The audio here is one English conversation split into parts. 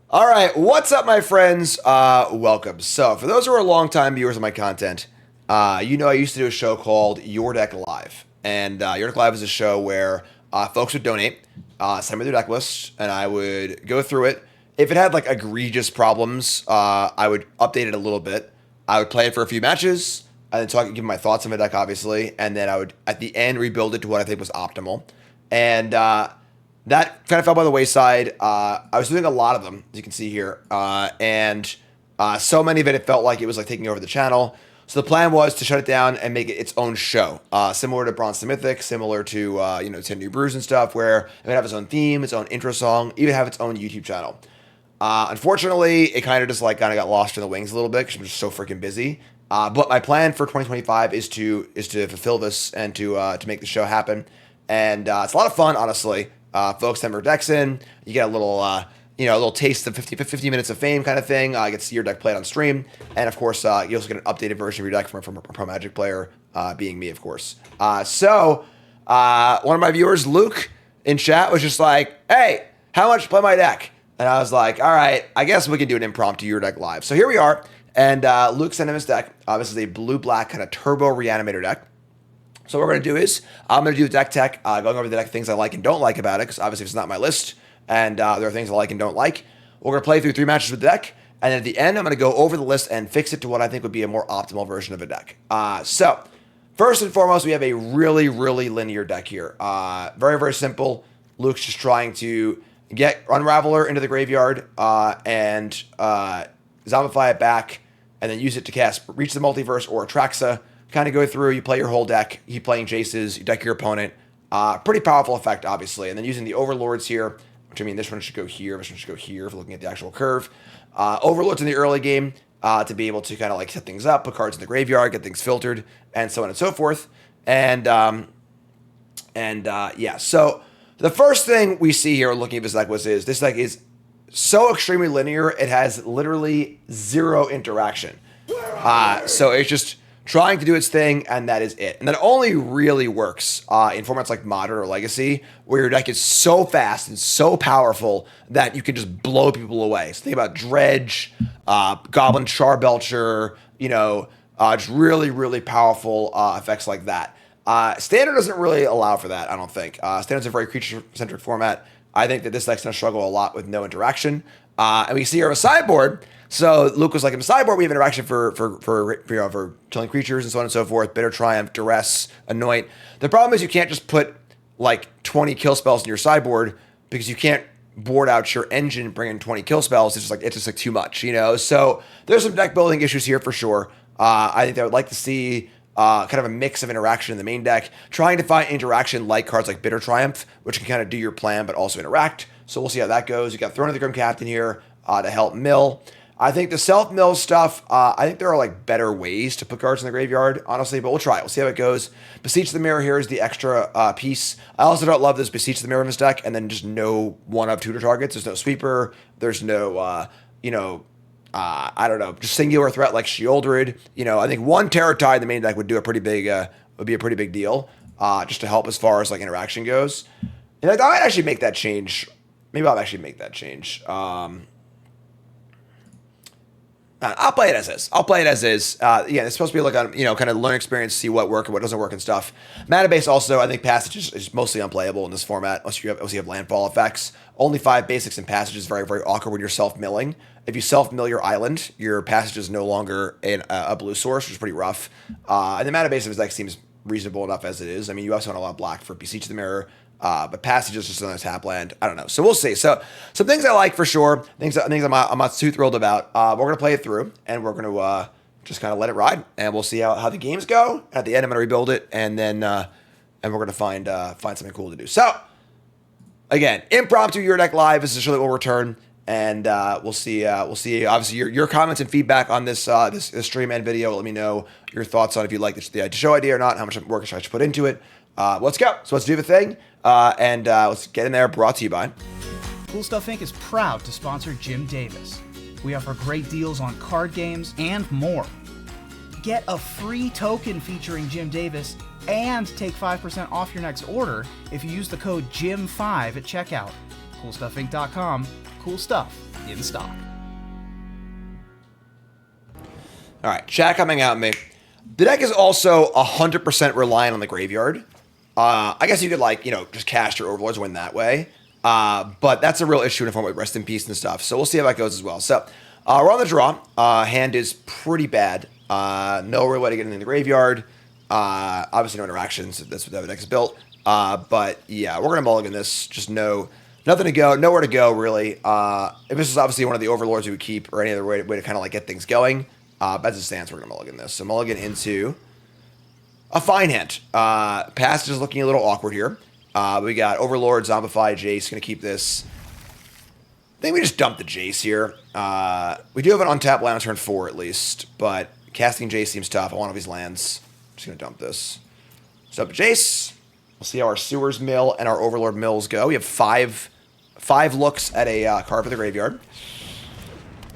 All right, what's up, my friends? Welcome. So, for those who are longtime viewers of my content, you know I used to do a show called Your Deck Live, and Your Deck Live is a show where folks would donate, send me their deck list, and I would go through it. If it had like egregious problems, I would update it a little bit. I would play it for a few matches, and then talk, give my thoughts on my deck, obviously, and then I would at the end rebuild it to what I think was optimal, and that kind of fell by the wayside. I was doing a lot of them, as you can see here, and so many of it felt like it was like taking over the channel. So the plan was to shut it down and make it its own show, similar to Bronze to Mythic, similar to 10 New Brews and stuff, where it would have its own theme, its own intro song, even have its own YouTube channel. Unfortunately, it kind of just like kind of got lost in the wings a little bit because I'm just so freaking busy. But my plan for 2025 is to fulfill this and to make the show happen, and it's a lot of fun, honestly. Folks send their decks in. You get a little, a little taste of 50 minutes of fame kind of thing. You get to see your deck played on stream. And, of course, you also get an updated version of your deck from a Pro Magic player, being me, of course. So, one of my viewers, Luke, in chat was just like, hey, how much to play my deck? And I was like, all right, I guess we can do an impromptu Your Deck Live. So here we are. And Luke sent him his deck. This is a blue-black kind of turbo reanimator deck. So what we're going to do is, I'm going to do the deck tech, going over the deck things I like and don't like about it, because obviously it's not my list, and there are things I like and don't like. We're going to play through 3 matches with the deck, and then at the end, I'm going to go over the list and fix it to what I think would be a more optimal version of a deck. So, first and foremost, we have a really, really linear deck here. Very, very simple. Luke's just trying to get Unraveler into the graveyard, and zombify it back, and then use it to cast Reach the Multiverse or Atraxa. Kind of go through, you play your whole deck, you playing Jaces, you deck your opponent. Pretty powerful effect, obviously. And then using the Overlords here, which I mean, this one should go here, this one should go here if looking at the actual curve. Overlords in the early game to be able to kind of like set things up, put cards in the graveyard, get things filtered, and so on and so forth. And yeah, so the first thing we see here looking at this deck is this deck is so extremely linear, it has literally zero interaction. So it's just trying to do its thing, and that is it. And that only really works in formats like Modern or Legacy, where your deck is so fast and so powerful that you can just blow people away. So think about Dredge, Goblin Charbelcher, just really, really powerful effects like that. Standard doesn't really allow for that, I don't think. Standard's a very creature-centric format. I think that this deck's going to struggle a lot with no interaction. And we see here a sideboard. So Luke was like, in the sideboard, we have interaction for killing creatures and so on and so forth. Bitter Triumph, Duress, Anoint. The problem is you can't just put like 20 kill spells in your sideboard because you can't board out your engine and bring in 20 kill spells. It's just like too much, So there's some deck building issues here for sure. I think I would like to see kind of a mix of interaction in the main deck, trying to find interaction like cards like Bitter Triumph, which can kind of do your plan but also interact. So we'll see how that goes. You got Throne of the Grim Captain here to help mill. I think the self-mill stuff, I think there are like better ways to put cards in the graveyard, honestly, but we'll try it. We'll see how it goes. Beseech the Mirror here is the extra piece. I also don't love this Beseech the Mirror in this deck, and then just no one of tutor targets. There's no sweeper. There's no, I don't know, just singular threat like Sheoldred. I think one Terror Tide in the main deck would do a pretty big, would be a pretty big deal, just to help as far as like interaction goes. And I might actually make that change. Maybe I'll actually make that change. I'll play it as is. It's supposed to be like a kind of learn experience, see what works and what doesn't work and stuff. Mana base also, I think Passage is mostly unplayable in this format unless you have landfall effects. Only 5 basics and Passage is very, very awkward when you're self-milling. If you self-mill your island, your Passage is no longer a blue source, which is pretty rough. And the mana base of his deck seems reasonable enough as it is. I mean, you also want a lot of black for Beseech the Mirror. But Passage is just another tap land. I don't know. So we'll see. So some things I like for sure. Things I'm not too thrilled about. We're going to play it through, and we're going to just kind of let it ride, and we'll see how the games go. At the end, I'm going to rebuild it, and then and we're going to find something cool to do. So again, impromptu Your Deck Live is a show that will return, and we'll see. Obviously, your comments and feedback on this stream and video. Let me know your thoughts on if you like the show idea or not. How much work I should put into it. Let's go. So let's do the thing. And let's get in there. Brought to you by Cool Stuff Inc. is proud to sponsor Jim Davis. We offer great deals on card games and more. Get a free token featuring Jim Davis and take 5% off your next order if you use the code JIM5 at checkout. CoolStuffInc.com. Cool stuff. in stock. All right, chat coming out at me. The deck is also 100% reliant on the graveyard. I guess you could, like, just cast your Overlords and win that way. But that's a real issue in a form of Rest in Peace and stuff. So we'll see how that goes as well. So we're on the draw. Hand is pretty bad. No real way to get in the graveyard. Obviously no interactions. That's what that deck is built. But yeah, we're going to mulligan this. Just nothing to go. Nowhere to go, really. If this is obviously one of the Overlords we would keep or any other way to kind of like get things going. As it stands, we're going to mulligan this. So mulligan into a fine hand. Passage is looking a little awkward here. We got Overlord, Zombify, Jace. Going to keep this. I think we just dump the Jace here. We do have an untapped land on turn 4 at least, but casting Jace seems tough. I want all these lands. Just going to dump this. So up Jace. We'll see how our Sewers mill and our Overlord mills go. We have five looks at a card for the graveyard.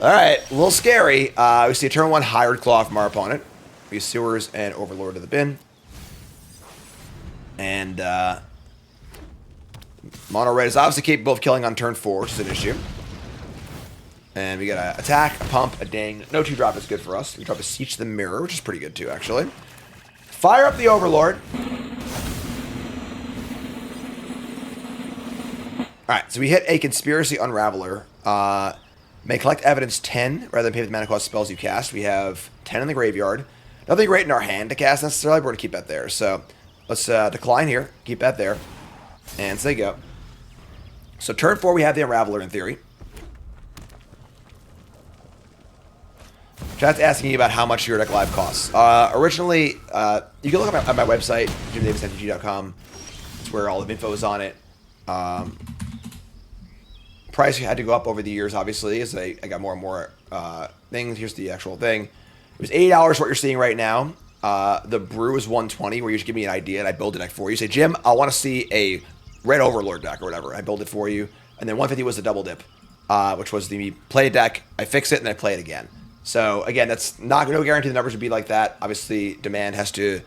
All right, a little scary. We see a turn 1 Hired Claw from our opponent. We use Sewers and Overlord to the bin. And Mono Red is obviously capable of killing on turn 4, which is an issue. And we got an attack, a pump, a ding. No 2-drop is good for us. We drop a Beseech the Mirror, which is pretty good too, actually. Fire up the Overlord. Alright, so we hit a Conspiracy Unraveler. May collect evidence 10 rather than pay the mana cost spells you cast. We have 10 in the graveyard. Nothing great in our hand to cast necessarily, but we're going to keep that there. So let's decline here, keep that there, and say go. So turn 4 we have the Unraveler in theory. Chat's asking you about how much your deck live costs. Originally, you can look at my website, jimdavismtg.com. It's where all the info is on it. Price had to go up over the years, obviously, as I got more and more things. Here's the actual thing. It was $80 what you're seeing right now. The brew is $120, where you just give me an idea and I build a deck for you. Say, Jim, I want to see a red Overlord deck or whatever. I build it for you. And then 150 was the double dip, which was the play a deck, I fix it, and then I play it again. So again, that's not no guarantee the numbers would be like that. Obviously, demand has to,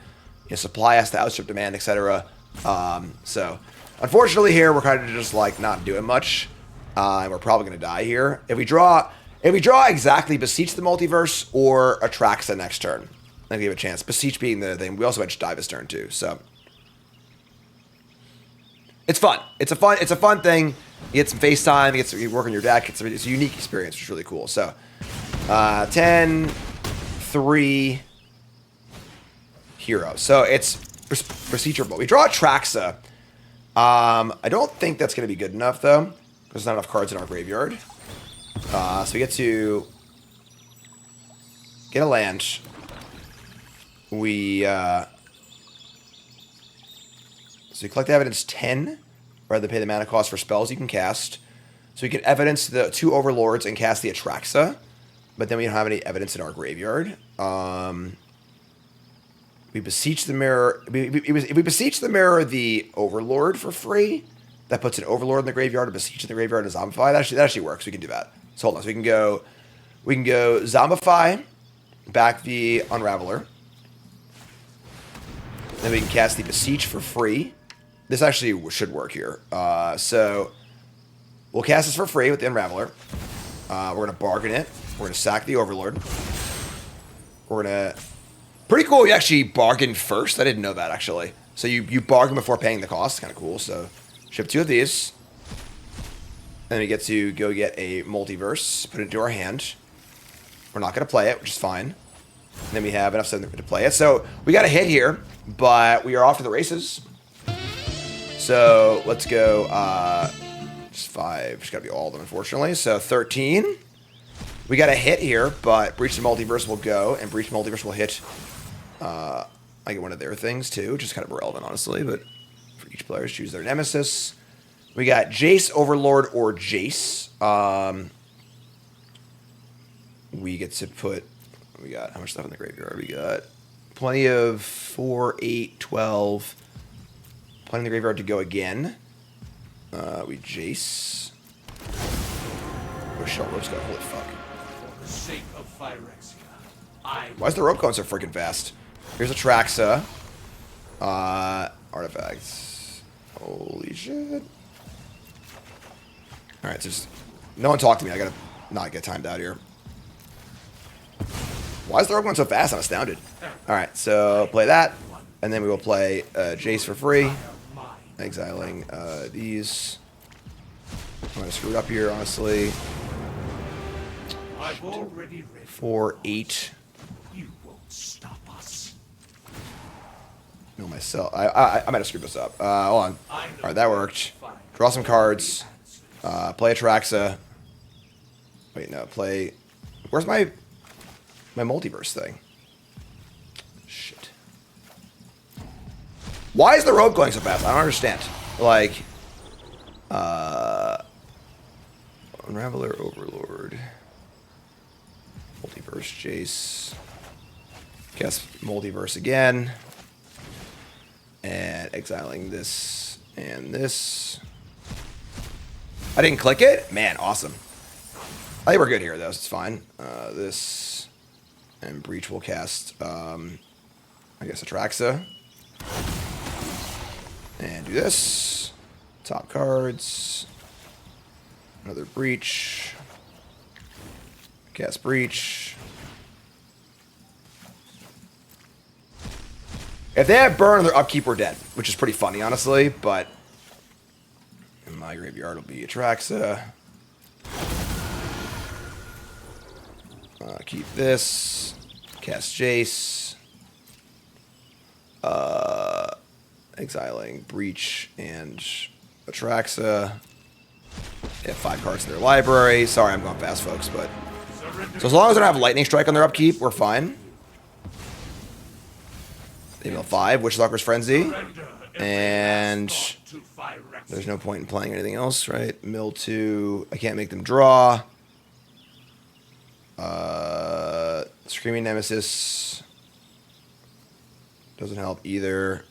supply has to outstrip demand, etc. So unfortunately, here we're kind of just like not doing much, and we're probably going to die here. If we draw exactly Beseech the Multiverse or Atraxa next turn, then we have a chance. Beseech being the thing. We also had Diva's turn too, so it's fun. It's a fun thing. You get some face time. You work on your deck. It's a unique experience, which is really cool. So 10, 3, Hero. So it's procedural. We draw Atraxa. I don't think that's going to be good enough, though, because there's not enough cards in our graveyard. So we get to get a land. So we collect evidence 10, rather than pay the mana cost for spells you can cast. So we can evidence the 2 Overlords and cast the Atraxa, but then we don't have any evidence in our graveyard. We Beseech the Mirror. If we Beseech the Mirror the Overlord for free, that puts an Overlord in the graveyard, a Beseech in the graveyard, and a Zombify. That actually works. We can do that. So hold on. So we can go Zombify, back the Unraveler. Then we can cast the Beseech for free. This actually should work here. So we'll cast this for free with the Unraveler. We're going to bargain it. We're going to sack the Overlord. We're going to... Pretty cool, you actually bargain first. I didn't know that, actually. So you bargain before paying the cost. Kind of cool. So ship 2 of these. And then we get to go get a Multiverse. Put it into our hand. We're not going to play it, which is fine. And then we have enough to play it. So we got a hit here, but we are off to the races. So let's go... just 5. Just got to be all of them, unfortunately. So 13. We got a hit here, but Breach the Multiverse will go, and Breach Multiverse will hit... I get one of their things, too, which is kind of irrelevant, honestly, but for each player, choose their nemesis. We got Jace, Overlord, or Jace. We get to put... We got how much stuff in the graveyard? We got plenty of 4, 8, 12. Plenty in the graveyard to go again. We Jace. Oh, shell rope's got... Holy fuck. For the sake of Phyrexia, Why is the rope going so freaking fast? Here's Atraxa. Artifacts. Holy shit. Alright, so just... No one talk to me. I gotta not get timed out here. Why is the rogue going so fast? I'm astounded. Alright, so play that. And then we will play Jace for free. Exiling these. I'm going to screw it up here, honestly. 4, 8. You won't stop us. No, myself. I might have screwed this up. Hold on. Alright, that worked. Draw some cards. Play Atraxa. Wait, no. Play... Where's my multiverse thing? Shit. Why is the rogue going so fast? I don't understand. Like... Unraveler, Overlord. Multiverse, Jace. Guess multiverse again. And exiling this and this. I didn't click it? Man, awesome. I think we're good here, though. It's fine. This and Breach will cast, I guess, Atraxa. And do this. Top cards. Another Breach. Cast Breach. If they have Burn on their upkeep, we're dead. Which is pretty funny, honestly, but... in my graveyard will be Atraxa. Keep this. Cast Jace. Exiling Breach and Atraxa. They have 5 cards in their library. Sorry, I'm going fast, folks, but... so as long as they don't have Lightning Strike on their upkeep, we're fine. They mill 5, Witchstalker's Frenzy. And... there's no point in playing anything else, right? Mill 2. I can't make them draw. Screaming Nemesis. Doesn't help either.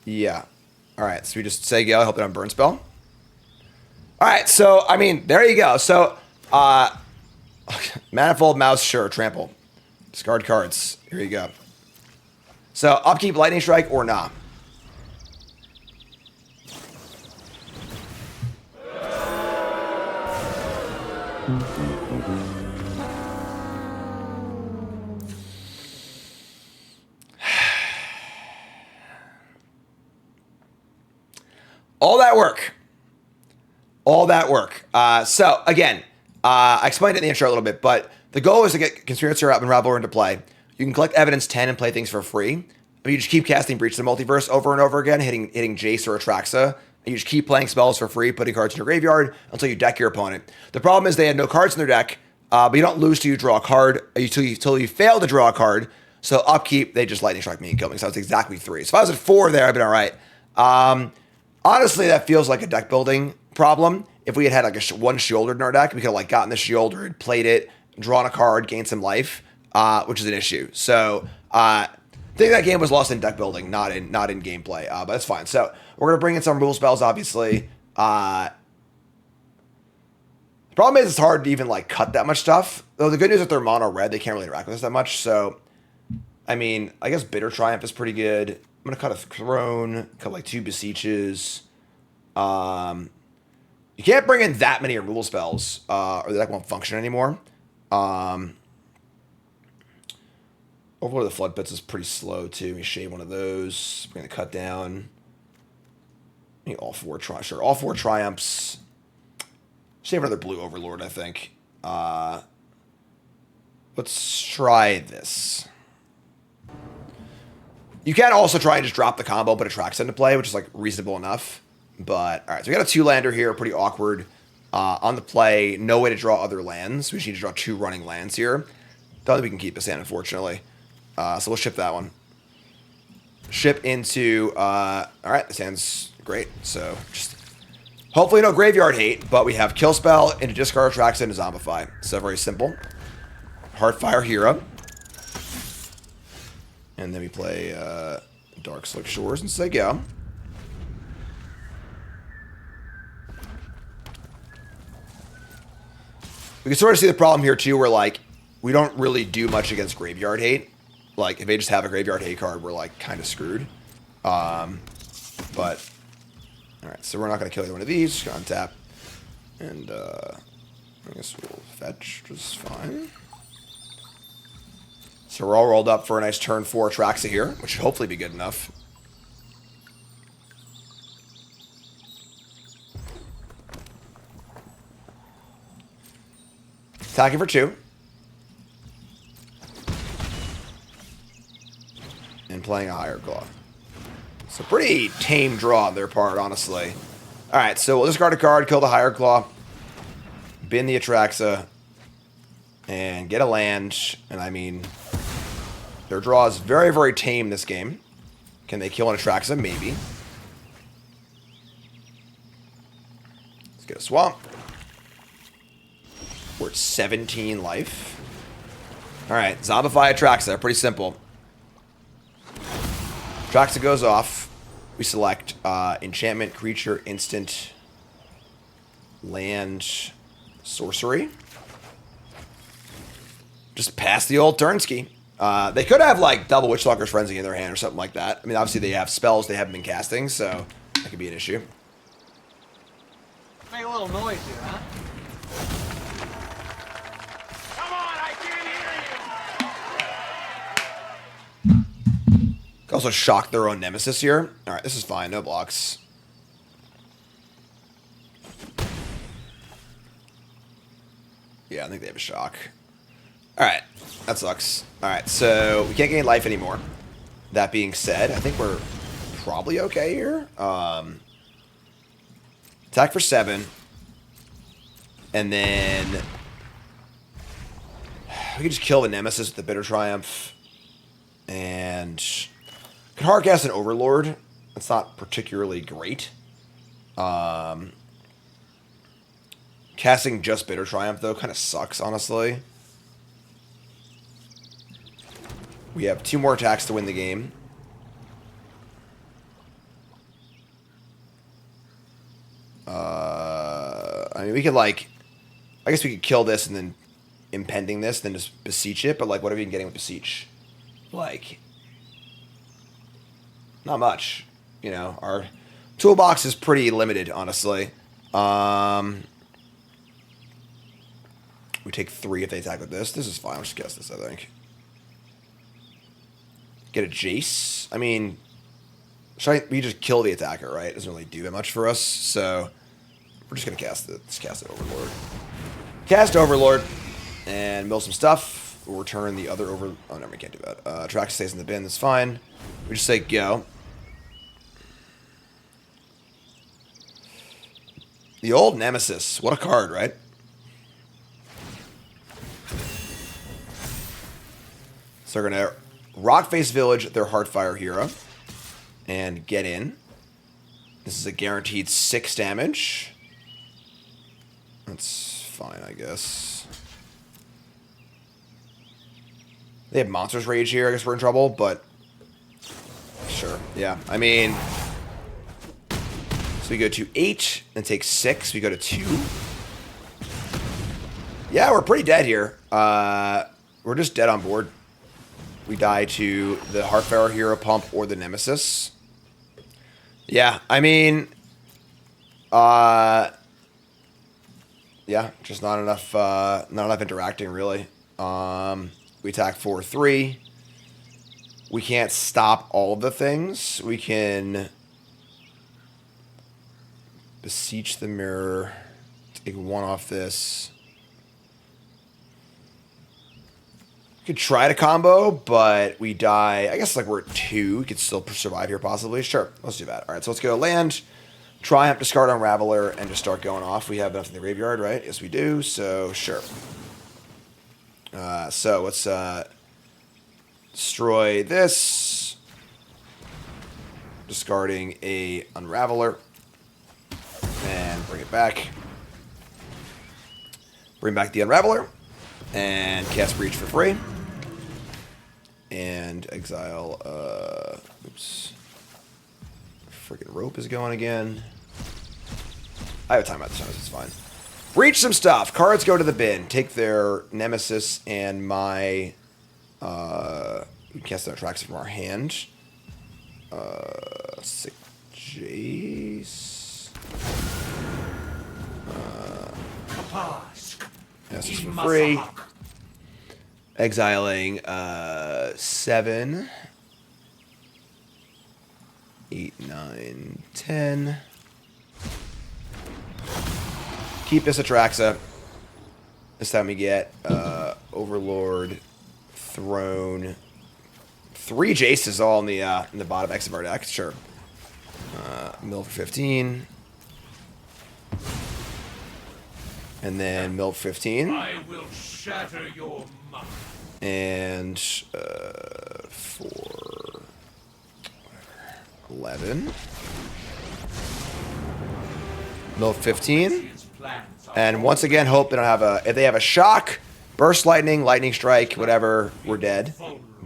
Yeah. Alright, so we just say go. Help it on Burn Spell. Alright, so, I mean, there you go. So, Manifold, Mouse, sure. Trample. Discard cards. Here you go. So, upkeep, Lightning Strike, or nah. All that work. All that work. So, again, I explained it in the intro a little bit, but the goal is to get Conspirator up and Unraveler into play. You can collect Evidence 10 and play things for free. But you just keep casting Breach of the Multiverse over and over again, hitting Jace or Atraxa. And you just keep playing spells for free, putting cards in your graveyard until you deck your opponent. The problem is they had no cards in their deck, but you don't lose till you draw a card, until you fail to draw a card. So upkeep, they just Lightning Strike me and kill me. So it's exactly 3. So if I was at 4 there, I'd been all right. Honestly, that feels like a deck building problem. If we had like one Shieldred in our deck, we could have like gotten the Shieldred, played it, drawn a card, gained some life, which is an issue. So I think that game was lost in deck building, not in gameplay. But that's fine. So we're gonna bring in some rule spells, obviously. The problem is it's hard to even like cut that much stuff. Though the good news is if they're mono red, they can't really interact with us that much. So I mean, I guess Bitter Triumph is pretty good. I'm going to cut a Throne, cut like 2 Beseeches. You can't bring in that many removal spells, or the deck won't function anymore. Overlord of the Flood Pits is pretty slow, too. Let me shave one of those. Bring the cut down. I mean, all 4 Triumphs. Shave another blue Overlord, I think. Let's try this. You can also try and just drop the combo, put Atraxa into play, which is like reasonable enough. But all right, so we got a 2-lander here, pretty awkward. On the play, no way to draw other lands. We just need to draw 2 running lands here. Don't think we can keep this hand, unfortunately. So we'll ship that one. Ship into. All right, this hand's great. So just hopefully no graveyard hate, but we have Kill Spell into discard Atraxa into Zombify. So very simple. Heartfire Hero. And then we play Dark Slick Shores and say go. We can sort of see the problem here too, where like we don't really do much against graveyard hate. Like if they just have a graveyard hate card, we're like kind of screwed. But all right, so we're not going to kill either one of these. Just going to untap and I guess we'll fetch just fine. So we're all rolled up for a nice turn 4 Atraxa here, which should hopefully be good enough. Attacking for 2. And playing a higher claw. So pretty tame draw on their part, honestly. Alright, so we'll discard a card, kill the higher claw, bin the Atraxa, and get a land. And I mean, their draw is very, very tame this game. Can they kill an Atraxa? Maybe. Let's get a swamp. We're at 17 life. Alright, zombify Atraxa. Pretty simple. Atraxa goes off. We select enchantment, creature, instant, land, sorcery. Just pass the old Turnski. They could have like double Witchstalker's Frenzy in their hand or something like that. I mean, obviously they have spells they haven't been casting, so that could be an issue. Make a little noise here, huh? Come on, I can't hear you! Could also shock their own Nemesis here. Alright, this is fine. No blocks. Yeah, I think they have a shock. Alright, that sucks. Alright, so we can't gain life anymore. That being said, I think we're probably okay here. Attack for 7. And then we can just kill the Nemesis with the Bitter Triumph. And could hardcast an Overlord. That's not particularly great. Casting just Bitter Triumph, though, kind of sucks, honestly. We have 2 more attacks to win the game. I mean, we could, like, I guess we could kill this and then impending this, then just beseech it. But, like, what are we getting with beseech? Like, not much. You know, our toolbox is pretty limited, honestly. We take 3 if they attack with this. This is fine. I'll just guess this, I think. Get a Jace. I mean, we just kill the attacker, right? It doesn't really do that much for us, so we're just gonna cast it. Let's cast it Overlord. Cast Overlord and mill some stuff. We'll return the other over. Oh no, we can't do that. Atraxa stays in the bin. That's fine. We just say go. The old Nemesis. What a card, right? So we're gonna Rockface Village, their Heartfire hero, and get in. This is a guaranteed 6 damage. That's fine, I guess. They have Monster's Rage here. I guess we're in trouble, but sure. Yeah, I mean, so we go to 8 and take 6. We go to 2. Yeah, we're pretty dead here. We're just dead on board. We die to the Heartfire hero pump or the Nemesis. Yeah, I mean, yeah, just not enough interacting really. We attack 4/3. We can't stop all of the things. We can beseech the mirror. Take 1 off this. Could try to combo, but we die. I guess like we're at 2. We could still survive here possibly. Sure, let's do that. All right, so let's go land. Triumph, discard Unraveler, and just start going off. We have enough in the graveyard, right? Yes, we do. So sure. So let's destroy this. Discarding a Unraveler. And bring it back. Bring back the Unraveler. And cast Breach for free. And exile, oops. Freaking rope is going again. I have a timeout this time, it's fine. Breach some stuff. Cards go to the bin. Take their Nemesis and my, we can cast their Atraxa from our hand. 6 Jace. Kapaz. That's just for free. Exiling 7, 8, 9, 10. Keep this Atraxa. This time we get Overlord, Throne, 3 Jaces all in the bottom X of our deck. Sure. Mill for 15. And then mill 15. I will shatter your mind. And for 11. Mill 15. And once again, hope they don't have if they have a shock, burst lightning, lightning strike, whatever, we're dead.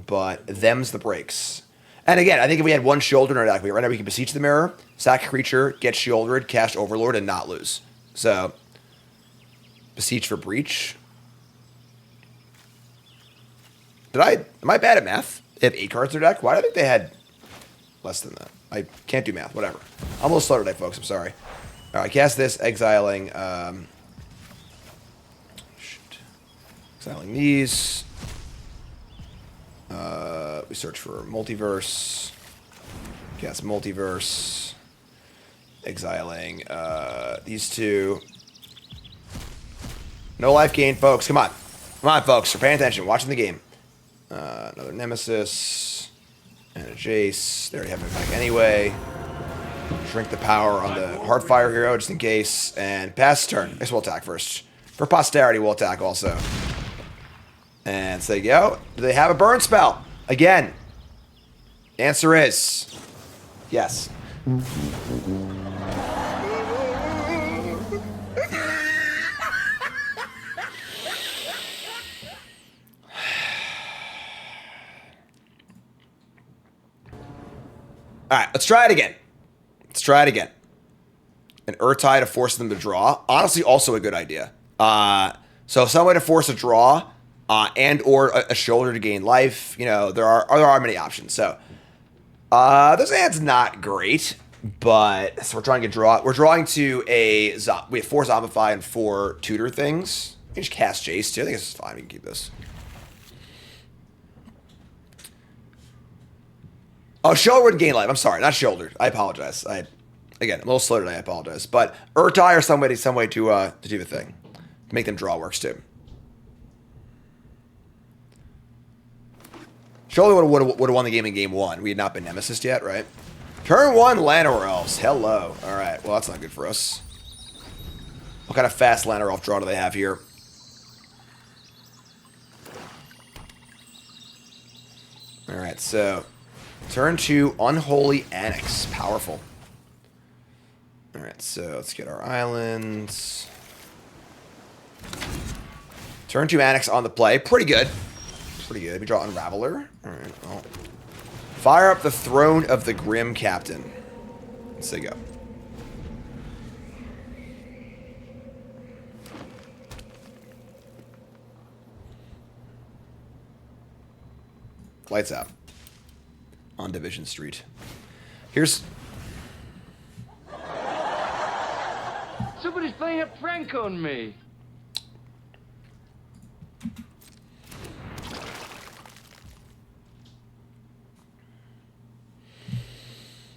But them's the breaks. And again, I think if we had one shoulder in our deck, right now we can beseech the mirror, sack a creature, get shielded, cast Overlord, and not lose. So, beseech for breach. Am I bad at math? They have 8 cards in their deck? Why do I think they had less than that? I can't do math, whatever. I'm a little slow today, folks, I'm sorry. Alright, cast this, exiling, exiling these. We search for multiverse. Cast multiverse. Exiling these 2. No life gain, folks. Come on. Come on, folks. We're paying attention. Watching the game. Another Nemesis. And a Jace. They already have it back anyway. Shrink the power on the Heartfire hero just in case. And pass turn. I guess we'll attack first. For posterity, we'll attack also. And so there you go. Do they have a burn spell? Again. Answer is yes. Alright, let's try it again. Let's try it again. An Urtai to force them to draw. Honestly, also a good idea. So some way to force a draw, and or a shoulder to gain life. You know, there are many options. So this hand's not great, but so we're trying to draw. We're drawing to we have 4 Zombify and 4 Tutor things. You can just cast Jace too. I think this is fine. We can keep this. Oh, shoulder would gain life. I'm sorry, not shouldered. I apologize. Again, I'm a little slow today. I apologize. But Urtai or some way to do the thing, to make them draw works too. Shoulder would have won the game in game 1. We had not been Nemesis yet, right? Turn 1, Llanowar Elves. Hello. All right. Well, that's not good for us. What kind of fast Llanowar Elf draw do they have here? All right. So. Turn 2, Unholy Annex. Powerful. Alright, so let's get our islands. Turn 2, Annex on the play. Pretty good. Pretty good. We draw Unraveler. Alright, well. Fire up the Throne of the Grim Captain. Let's say go. Lights out. On Division Street. Here's... Somebody's playing a prank on me.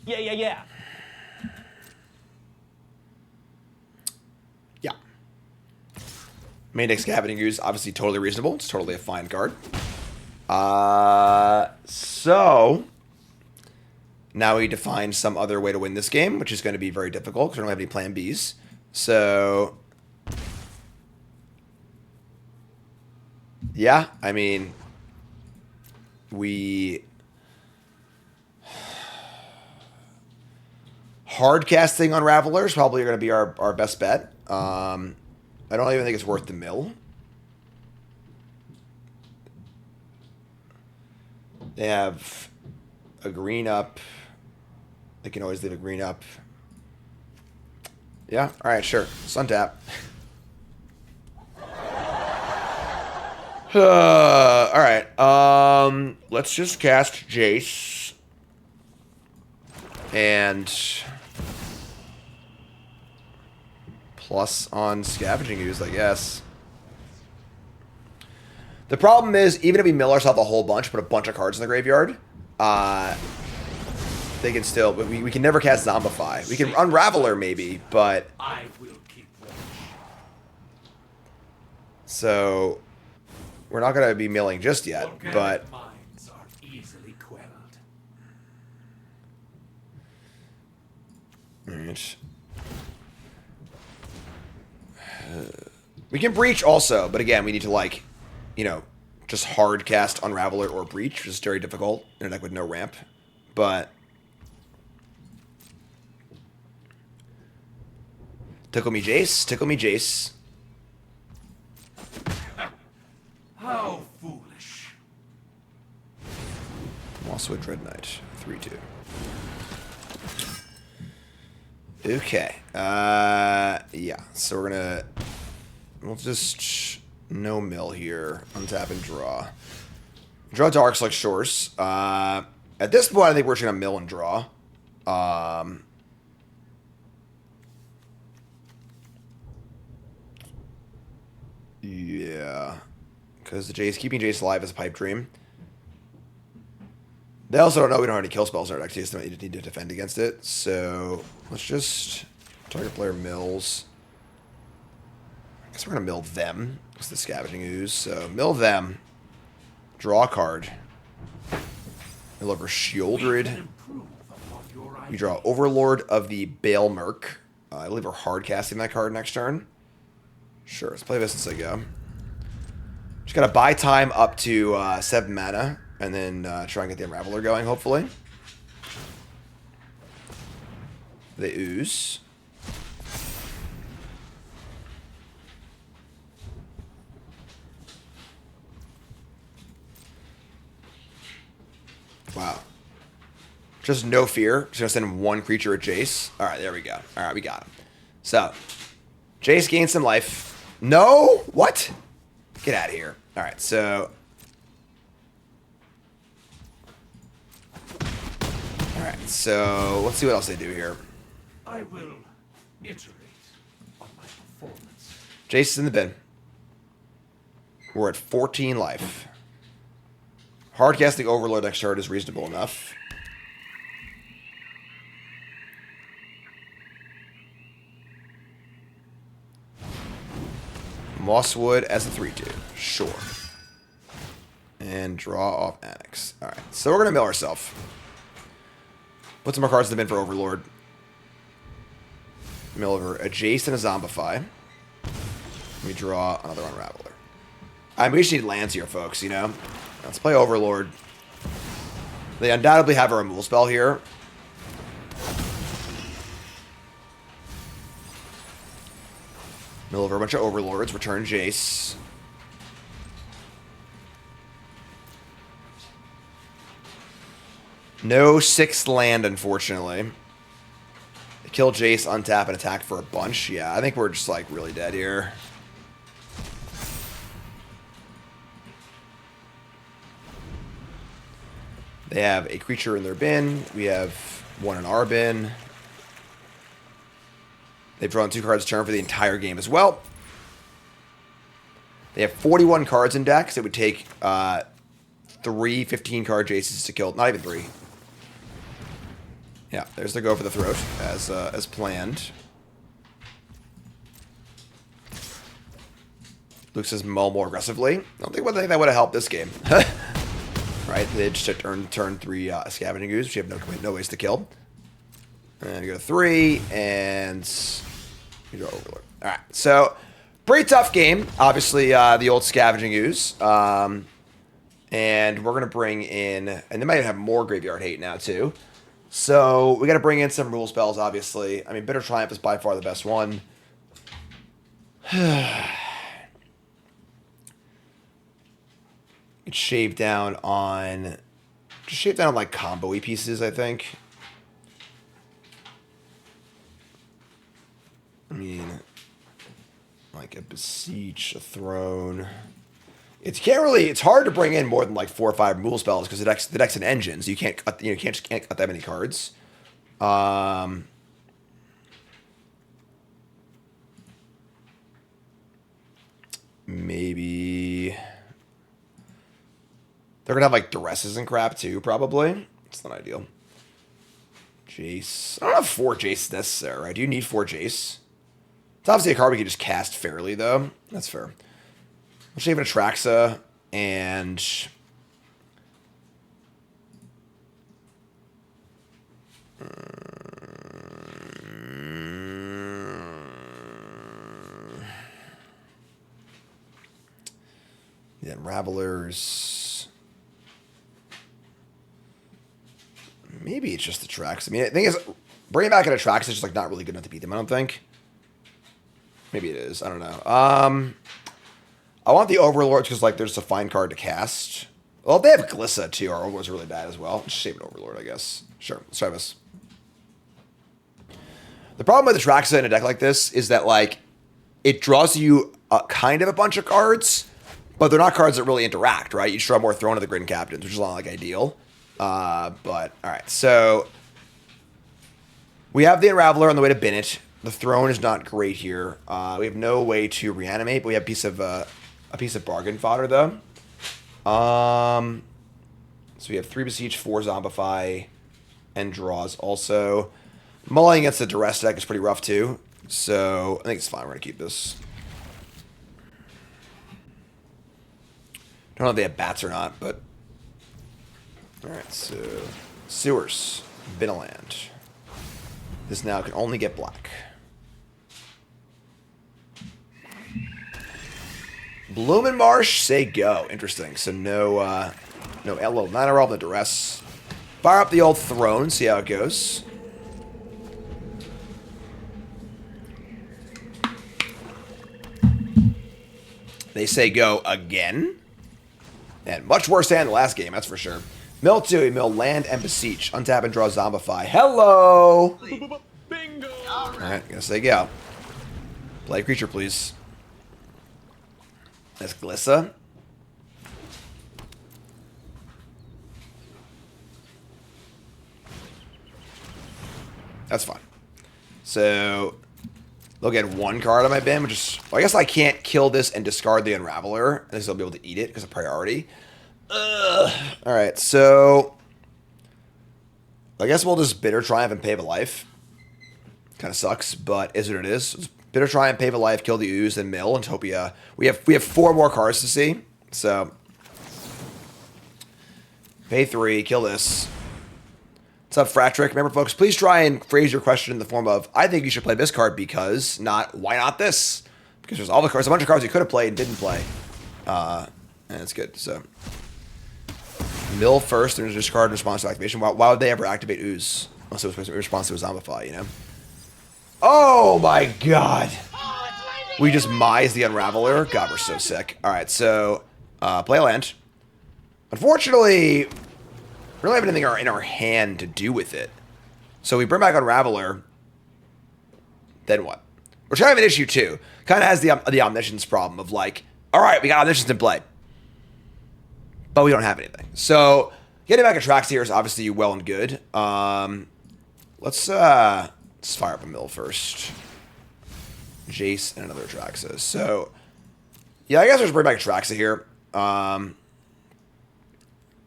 Yeah. Yeah. Main deck Scavenging Ooze, obviously totally reasonable. It's totally a fine card. So... Now we need to find some other way to win this game, which is going to be very difficult because we don't have any plan Bs. So, yeah, I mean, hard casting Unravelers probably are going to be our best bet. I don't even think it's worth the mill. They have a green up. They can always leave a green up. Yeah, alright, sure. Sun tap. Alright, let's just cast Jace. And... plus on Scavenging Ooze, I guess. The problem is, even if we mill ourselves a whole bunch, put a bunch of cards in the graveyard, they can still... We can never cast Zombify. We can Unraveler, maybe, but... I will keep watch. So... We're not going to be milling just yet, Organic but... minds are easily quelled. Alright. We can Breach also, but again, we need to, like, you know, just hard cast Unraveler or Breach, which is very difficult in a deck with no ramp. But... Tickle me Jace, tickle me Jace. How foolish. Mosswood Dread Knight, 3-2. Okay. Yeah. So we're gonna... We'll just... No mill here. Untap and draw. Draw Darks like Shores. At this point, I think we're just gonna mill and draw. Yeah. Because the Jace, keeping Jace alive is a pipe dream. They also don't know we don't have any kill spells in our deck, so you just need to defend against it. So let's just target player mills. I guess we're gonna mill them. It's the Scavenging Ooze. So mill them. Draw a card. Mill over Shieldred. Improve upon your We draw Overlord of the Bale Merc. I believe we're hard casting that card next turn. Sure, let's play this as I go. Just gotta buy time up to 7 mana, and then try and get the Unraveler going, hopefully. The Ooze. Wow. Just no fear. Just gonna send one creature at Jace. Alright, there we go. Alright, we got him. So, Jace gains some life. No? What? Get out of here. Alright, so... Alright, so let's see what else they do here. I will iterate on my performance. Jace is in the bin. We're at 14 life. Hardcasting Overlord next turn is reasonable enough. Mosswood as a 3-2. Sure. And draw off Annex. Alright, so we're going to mill ourselves. Put some more cards in the bin for Overlord. Mill over a Jace and a Zombify. We draw another Unraveler. I mean, we just need lands here, folks, you know? Let's play Overlord. They undoubtedly have a removal spell here. Mill over a bunch of Overlords. Return Jace. No 6th land, unfortunately. Kill Jace, untap, and attack for a bunch. Yeah, I think we're just, like, really dead here. They have a creature in their bin. We have one in our bin. They've drawn 2 cards a turn for the entire game as well. They have 41 cards in decks. It would take 3 15-card Jaces to kill. Not even 3. Yeah, there's the go for the throat, as planned. Luke says mull more aggressively. I don't think that would have helped this game. Right, they just turn 3 Scavenging Ooze, which you have no ways to kill. And you go to 3, and you draw Overlord. Alright, so pretty tough game. Obviously, the old Scavenging Ooze. And we're going to bring in, and they might have more Graveyard Hate now, too. So we got to bring in some rule spells, obviously. I mean, Bitter Triumph is by far the best one. It's shave down on, just shave down on like combo-y pieces, I think. I mean, like a Beseech, a Throne. It's hard to bring in more than like 4 or 5 removal spells because the deck's an engine, so you can't cut, can't cut that many cards. Maybe They're going to have, like, Duresses and crap, too, probably. It's not ideal. Jace. I don't have 4 Jace necessary, right? Do you need 4 Jace? It's obviously a card we can just cast fairly, though. That's fair. We'll shave an Atraxa, and... The Unravelers. Maybe it's just the tracks. I mean, the thing is, bringing back an Atraxa is just like not really good enough to beat them, I don't think. Maybe it is. I don't know. I want the Overlords because like there's a fine card to cast. Well, if they have Glissa too, our Overlords are really bad as well. Just save an Overlord, I guess. Sure, let's try this. The problem with Atraxa in a deck like this is that like it draws you kind of a bunch of cards. But they're not cards that really interact, right? You just draw more Throne of the Grin Captains, which is not like ideal. But, all right. So, we have the Unraveler on the way to Bennett. The Throne is not great here. We have no way to reanimate, but we have a piece of bargain fodder, though. So, we have 3 Besiege, 4 Zombify, and draws also. Mulling against the Duress deck is pretty rough, too. So, I think it's fine. We're going to keep this. I don't know if they have bats or not, but... Alright, so... Sewers. Vinaland. This now can only get black. Bloomin' Marsh, say go. Interesting. So no Elo, not all the Duress. Fire up the old Throne, see how it goes. They say go again. And much worse hand than the last game, that's for sure. Mill 2, mill land and beseech. Untap and draw Zombify. Hello! Bingo! Alright, gonna say go. Play a creature, please. That's Glissa. That's fine. So, they'll get 1 card on my bin, which is... Well, I guess I can't kill this and discard the Unraveler. And they'll be able to eat it because of priority. Alright, so... I guess we'll just Bitter Triumph and Pave a Life. Kind of sucks, but is what it is. Let's Bitter Triumph, Pave a Life, kill the Ooze, and mill. And Topia. We have 4 more cards to see. So... Pay 3, kill this. What's up, Fratrick? Remember, folks, please try and phrase your question in the form of, I think you should play this card because, not, why not this? Because there's all the cards, a bunch of cards you could have played and didn't play. And it's good, so. Mill first, and discard in response to activation. Why would they ever activate Ooze? Unless it was in response to a Zombify, you know? Oh my god! We just Mize the Unraveler. God, we're so sick. Alright, so, play a land. Unfortunately... We don't have anything in our hand to do with it. So we bring back Unraveler. Then what? We're trying to have an issue too. Kind of has the Omniscience problem of like, all right, we got Omniscience in play. But we don't have anything. So getting back Atraxa here is obviously well and good. Let's fire up a mill first. Jace and another Atraxa. So, yeah, I guess we'll just bring back Atraxa here.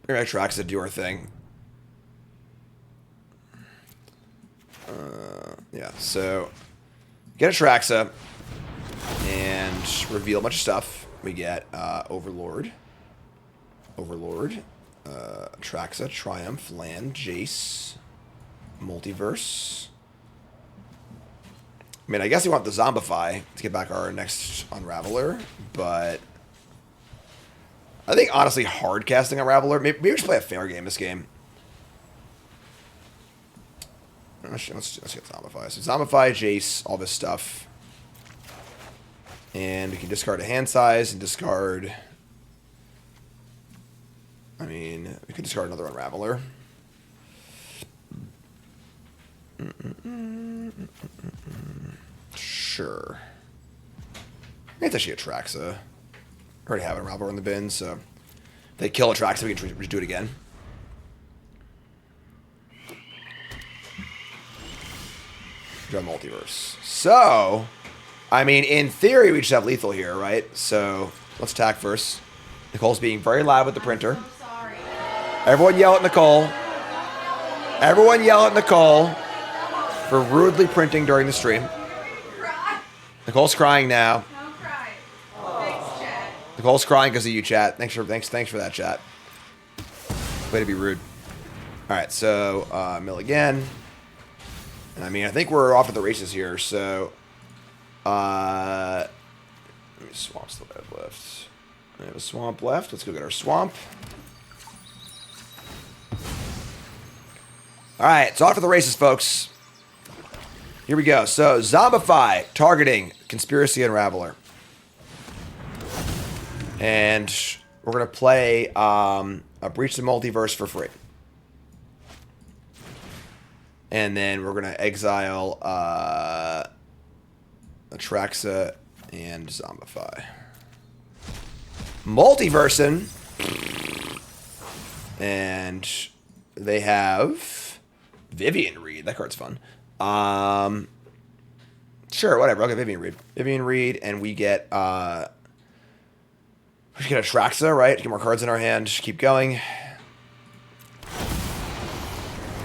Bring back Atraxa, do our thing. Yeah, so get Atraxa and reveal a bunch of stuff. We get Overlord, Atraxa, Triumph, Land, Jace, Multiverse. I mean, I guess we want the Zombify to get back our next Unraveler, but I think, honestly, hard casting Unraveler. Maybe we should play a fair game this game. Let's get Zombify. So Zombify, Jace, all this stuff. And we can discard a hand size and discard... I mean, we could discard another Unraveler. Sure. It's actually Atraxa. I already have an Unraveler in the bin, so... If they kill Atraxa, we can just do it again. Draw Multiverse. So... I mean, in theory, we just have lethal here, right? So, let's attack first. Nicole's being very loud with the printer. I'm sorry. Everyone yell at Nicole. Everyone yell at Nicole for rudely printing during the stream. Nicole's crying now. Don't cry. Thanks, chat. Nicole's crying because of you, chat. Thanks for that, chat. Way to be rude. All right, so mill again. I mean, I think we're off to the races here. So, let me swamps that I have left. I have a swamp left. Let's go get our swamp. All right, it's off to the races, folks. Here we go. So, Zombify targeting Conspiracy Unraveler. And we're going to play a Breach the Multiverse for free. And then we're going to exile Atraxa and Zombify. Multiversin. And they have Vivian Reed. That card's fun. Sure, whatever. I'll get Vivian Reed. Vivian Reed, and we get Atraxa, right? Get more cards in our hand. Just keep going.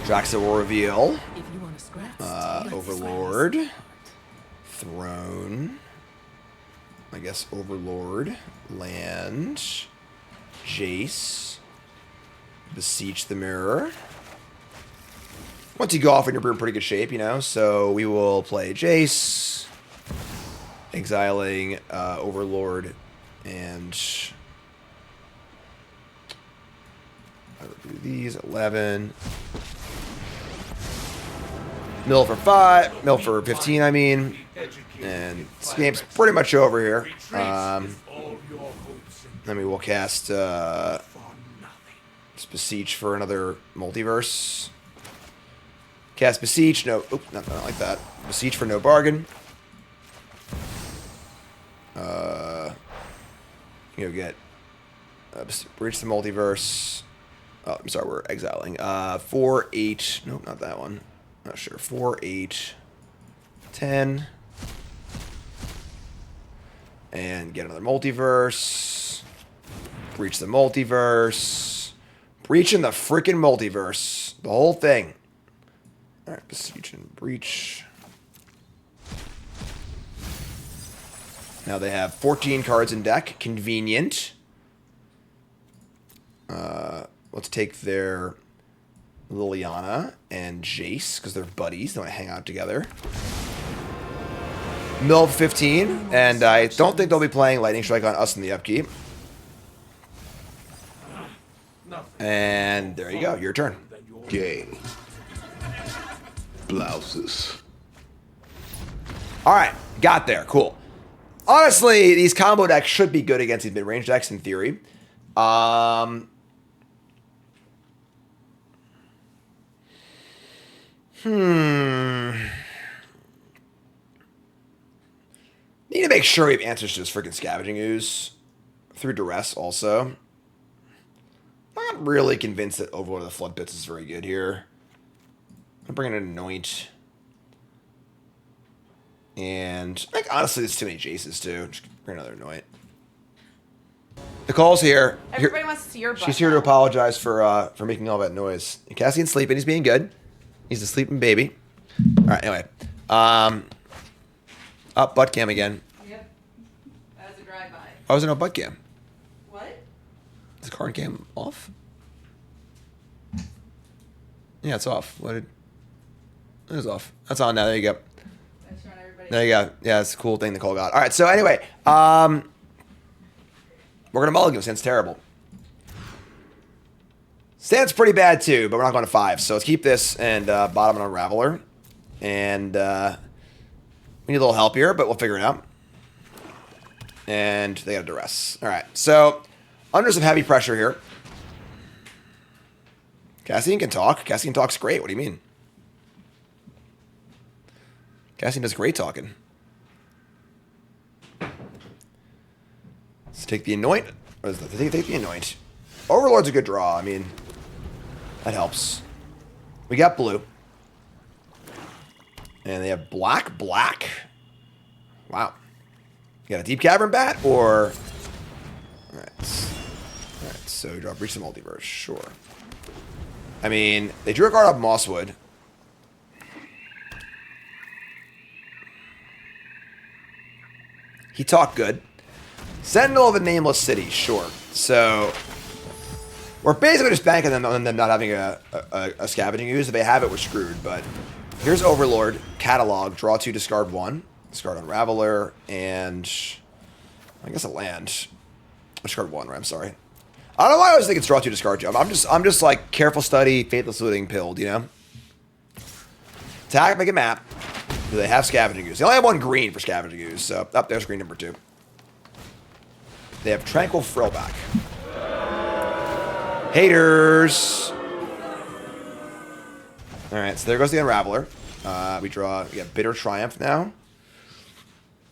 Atraxa will reveal Overlord, Throne, I guess Overlord, Land, Jace, Beseech the Mirror. Once you go off, you're in pretty good shape, you know. So we will play Jace, exiling Overlord, and I will do these 11. Mill for 5, mill for 15. I mean, and this game's pretty much over here. Then we will cast Beseech for another multiverse. Cast Beseech, no, oop, not like that. Beseech for no bargain. You get Breach the Multiverse. Oh, I'm sorry, we're exiling. 4, 8, nope, not that one. Not sure. 4, 8, 10. And get another multiverse. Breach the multiverse. Breach in the freaking multiverse. The whole thing. Alright, Beseech and Breach. Now they have 14 cards in deck. Convenient. Let's take their Liliana and Jace, because they're buddies. They want to hang out together. Mill 15, and I don't think they'll be playing Lightning Strike on us in the upkeep. And there you go, your turn. Game. Blouses. Alright, got there, cool. Honestly, these combo decks should be good against these mid-range decks in theory. Need to make sure we have answers to this freaking Scavenging Ooze through Duress also. Not really convinced that Overlord of the Flood Pits is very good here. I'm bringing an Anoint. And I think honestly there's too many Jaces too. Just bring another Anoint. Nicole's here. Everybody wants to see your butt. She's here to apologize for making all that noise. Cassian's sleeping, he's being good. He's a sleeping baby. Alright, anyway. Up butt cam again. Yep. That was a drive-by. Oh, is there no butt cam? What? Is the card cam off? Yeah, it's off. It is off. That's on now. There you go. Thanks for everybody. There you go. Yeah, it's a cool thing Nicole got. All right, so anyway, we're gonna mulligan. Stands terrible. Stands pretty bad too, but we're not going to 5. So let's keep this and bottom an Unraveler. And we need a little help here, but we'll figure it out. And they got a Duress. All right, so under some heavy pressure here. Cassian can talk. Cassian talks great. What do you mean? Cassian does great talking. Let's take the Anoint. What is that? Take the Anoint. Overlord's a good draw. I mean, that helps. We got blue. And they have black. Wow. You got a Deep Cavern Bat or... Alright, so we draw Breach the Multiverse. Sure. I mean, they drew a card off Mosswood. He talked good. Sentinel of a Nameless City, sure. So, we're basically just banking on them not having a Scavenging Ooze. If they have it, we're screwed. But here's Overlord, Catalog, draw 2, discard 1. Discard Unraveler, and I guess a land. Discard 1, right? I'm sorry. I don't know why I always think it's draw 2, discard 2. I'm just like careful study, faithless looting, pilled, you know? Attack, make a map. Do they have Scavenging Ooze? They only have 1 green for Scavenging Ooze, so there's green number 2. They have Tranquil Frillback. Haters. Alright, so there goes the Unraveler. We get Bitter Triumph now.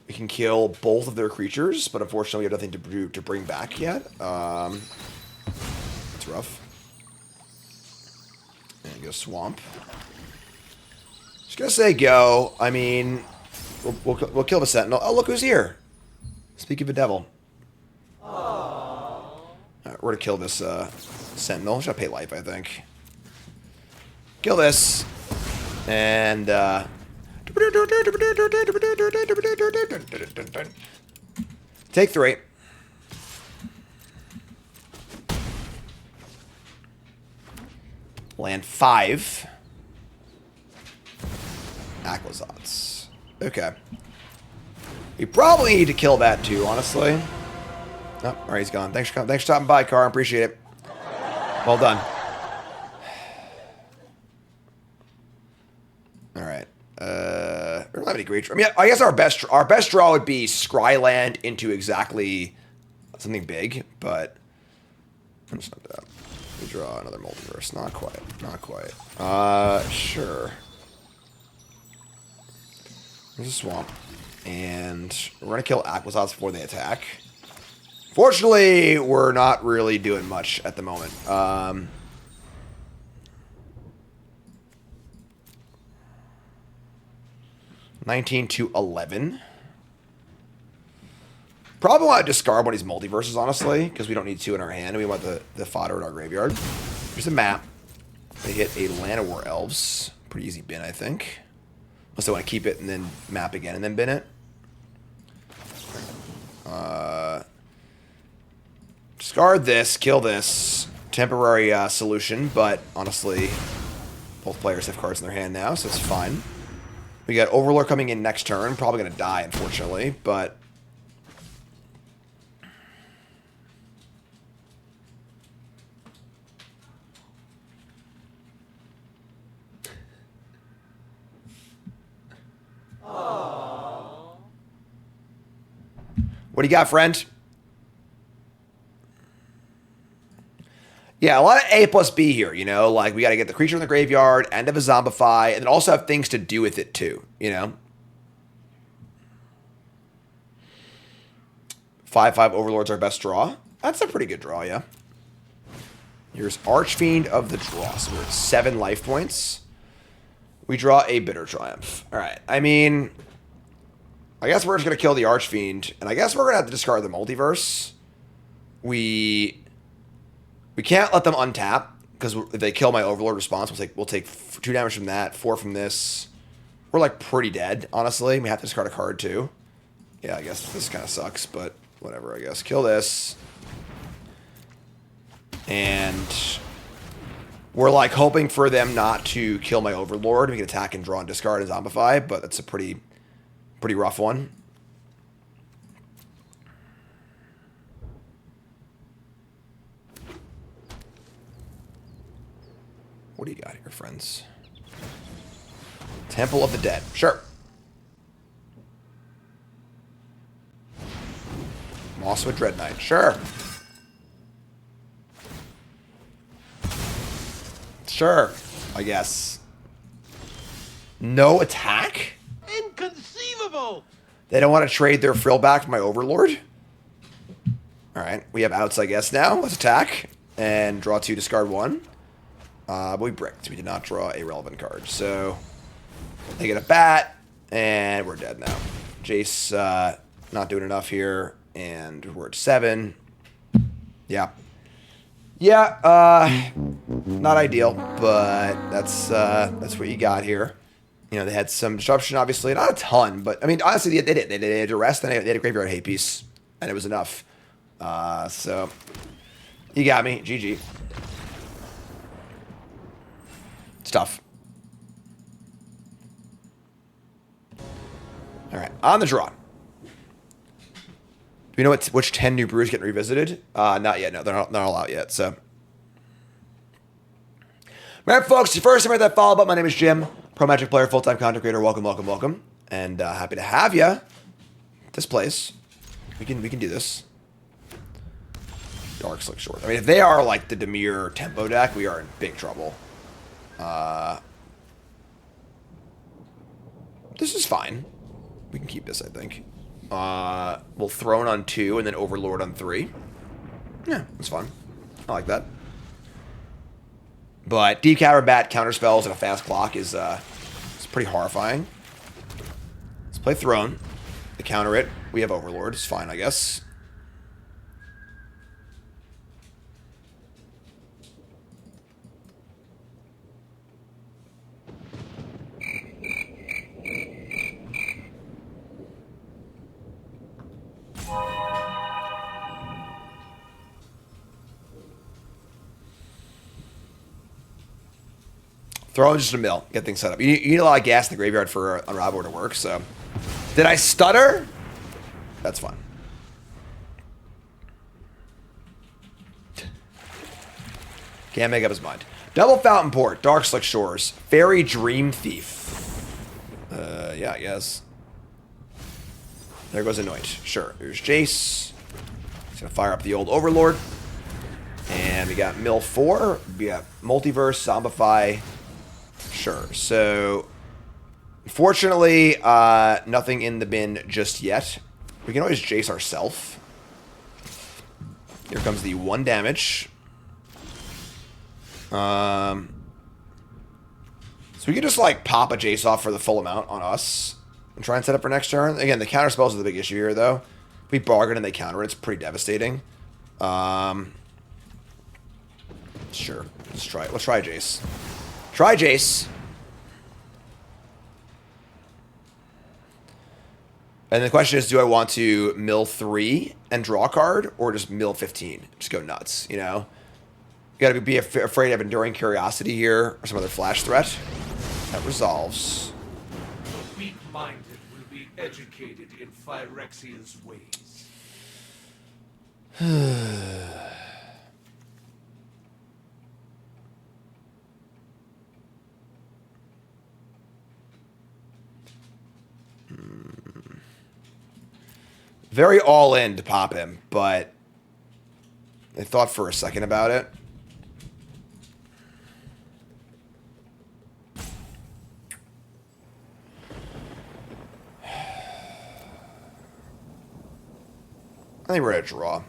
We can kill both of their creatures, but unfortunately we have nothing to bring back yet. It's rough. And go Swamp. Just gonna say go. I mean, we'll kill the Sentinel. Oh, look who's here. Speak of a devil. Alright, we're gonna kill this Sentinel. Should I pay life, I think. Kill this. And take 3. Land 5. Aquazats. Okay. We probably need to kill that too, honestly. Oh, alright, he's gone. Thanks for stopping by, Car. Appreciate it. Well done. Alright. We don't have any great... I mean, I guess our best draw would be Scryland into exactly something big, but... I'm just not that. We draw another multiverse. Not quite. Not quite. Sure. There's a Swamp. And we're going to kill Aquazats before they attack. Fortunately, we're not really doing much at the moment. 19 to 11. Probably want to discard one of these multiverses, honestly, because we don't need 2 in our hand, and we want the fodder in our graveyard. Here's a map. They hit a Llanowar Elves. Pretty easy bin, I think. Unless they want to keep it and then map again and then bin it. Discard this, kill this. Temporary solution, but honestly, both players have cards in their hand now, so it's fine. We got Overlord coming in next turn. Probably going to die, unfortunately, but... What do you got, friend? Yeah, a lot of A plus B here, you know? Like, we got to get the creature in the graveyard, end of a Zombify, and then also have things to do with it, too, you know? 5/5 Overlord's our best draw. That's a pretty good draw, yeah. Here's Archfiend of the Draw. So we're at 7 life points. We draw a Bitter Triumph. All right, I mean... I guess we're just going to kill the Archfiend, and I guess we're going to have to discard the Multiverse. We can't let them untap, because if they kill my Overlord response, we'll take 2 damage from that, 4 from this. We're, like, pretty dead, honestly. We have to discard a card, too. Yeah, I guess this kind of sucks, but whatever, I guess. Kill this. And we're, like, hoping for them not to kill my Overlord. We can attack and draw and discard and Zombify, but that's a pretty rough one. What do you got here, friends? Temple of the Dead. Sure. Mosswood Dread Knight. Sure. Sure, I guess. No attack? Inconceivable! They don't want to trade their frill back for my Overlord? Alright, we have outs, I guess, now. Let's attack. And draw 2, discard 1. But we bricked. We did not draw a relevant card. So, they get a bat, and we're dead now. Jace, not doing enough here. And we're at 7. Yeah. Yeah, Not ideal, but that's what you got here. You know, they had some disruption, obviously. Not a ton, but, I mean, honestly, they did. They had a rest, and they had a graveyard hate piece, and it was enough. So, you got me. GG. It's tough. All right, on the draw. Do we know which 10 new brews getting revisited? Not yet. No, they're not all out yet, so. All right, folks, you first time hit that follow button. My name is Jim, pro Magic player, full-time content creator. Welcome, welcome, welcome. And happy to have you at this place. We can do this. Dark Slick Short. I mean, if they are like the Dimir tempo deck, we are in big trouble. This is fine. We can keep this, I think. We'll Throne on 2 and then Overlord on 3. Yeah, that's fun. I like that. But Deep Cavern Bat, counterspells, and a fast clock is it's pretty horrifying. Let's play Throne. To counter it, we have Overlord. It's fine, I guess. Throw in just a mill. Get things set up. You need a lot of gas in the graveyard for Unraveler to work, so. Did I stutter? That's fine. Can't make up his mind. Double Fountain Port, Dark Slick Shores, Faerie Dream Thief. Yeah, I guess. There goes Anoint. Sure. There's Jace. He's gonna fire up the old Overlord. And we got Mill 4. We got Multiverse, Zombify. Sure. So, fortunately, nothing in the bin just yet. We can always Jace ourselves. Here comes the 1 damage. So we can just, like, pop a Jace off for the full amount on us and try and set up for next turn. Again, the counter spells are the big issue here, though. If we bargain and they counter it, it's pretty devastating. Sure. Let's try it. Let's try Jace. Try Jace. And the question is, do I want to mill 3 and draw a card, or just mill 15? Just go nuts, you know? You gotta be afraid of Enduring Curiosity here, or some other flash threat. That resolves. The weak-minded will be educated in Phyrexia's ways. Very all in to pop him, but I thought for a second about it. I think we're gonna draw.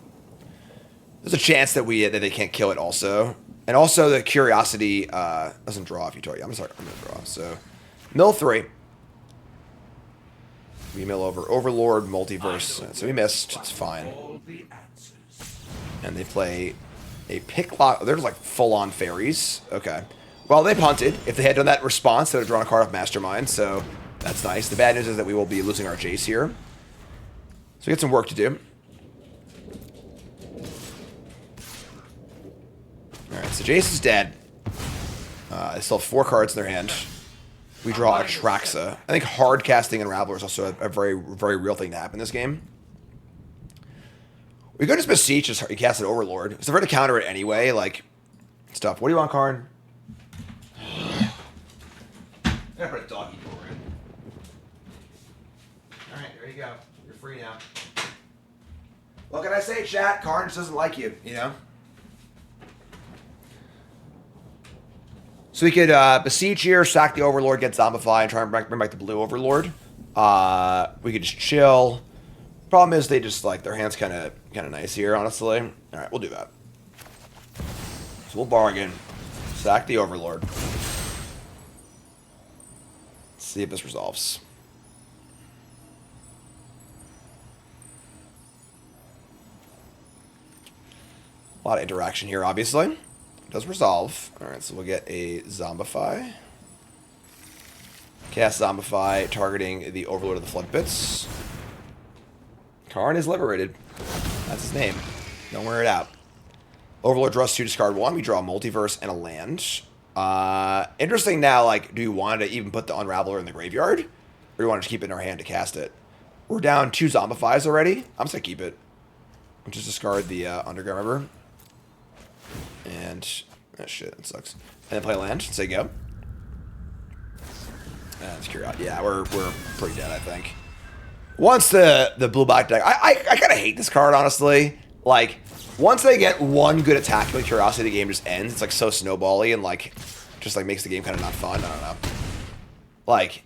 There's a chance that they can't kill it also. And also the Curiosity doesn't draw if you told you. I'm sorry, I'm gonna draw. So mill 3. We mill over Overlord, Multiverse. So we missed. It's fine. And they play a pick lock. They're like full-on fairies. Okay. Well, they punted. If they had done that in response, they would have drawn a card off Mastermind. So that's nice. The bad news is that we will be losing our Jace here. So we get some work to do. Alright, so Jace is dead. They still have 4 cards in their hand. We draw Atraxa. I think hard casting Unraveler is also a very, very real thing to happen in this game. We could just Beseech, just cast an Overlord. Because if we're going to counter it anyway, like, stuff. What do you want, Karn? I gotta put a doggy door in. Alright, there you go. You're free now. What can I say, chat? Karn just doesn't like you, you know? So we could Beseech here, sack the Overlord, get Zombify, and try and bring back the blue Overlord. We could just chill. Problem is they just, like, their hand's kind of nice here, honestly. All right, we'll do that. So we'll bargain. Sack the Overlord. Let's see if this resolves. A lot of interaction here, obviously. Does resolve. Alright, so we'll get a Zombify. Cast Zombify, targeting the Overlord of the Flood Pits. Karn is liberated. That's his name. Don't wear it out. Overlord draws 2, discard 1. We draw a Multiverse and a land. Interesting now, like, do you want to even put the Unraveler in the graveyard? Or do you want to keep it in our hand to cast it? We're down 2 Zombifies already. I'm just going to keep it. We'll just discard the Underground River. And, oh shit, that sucks. And then play land, say go. That's curious. Yeah, we're pretty dead, I think. Once the blue-black deck... I kind of hate this card, honestly. Like, once they get one good attack with Curiosity, the game just ends. It's, like, so snowbally and, like, just, like, makes the game kind of not fun. I don't know. Like,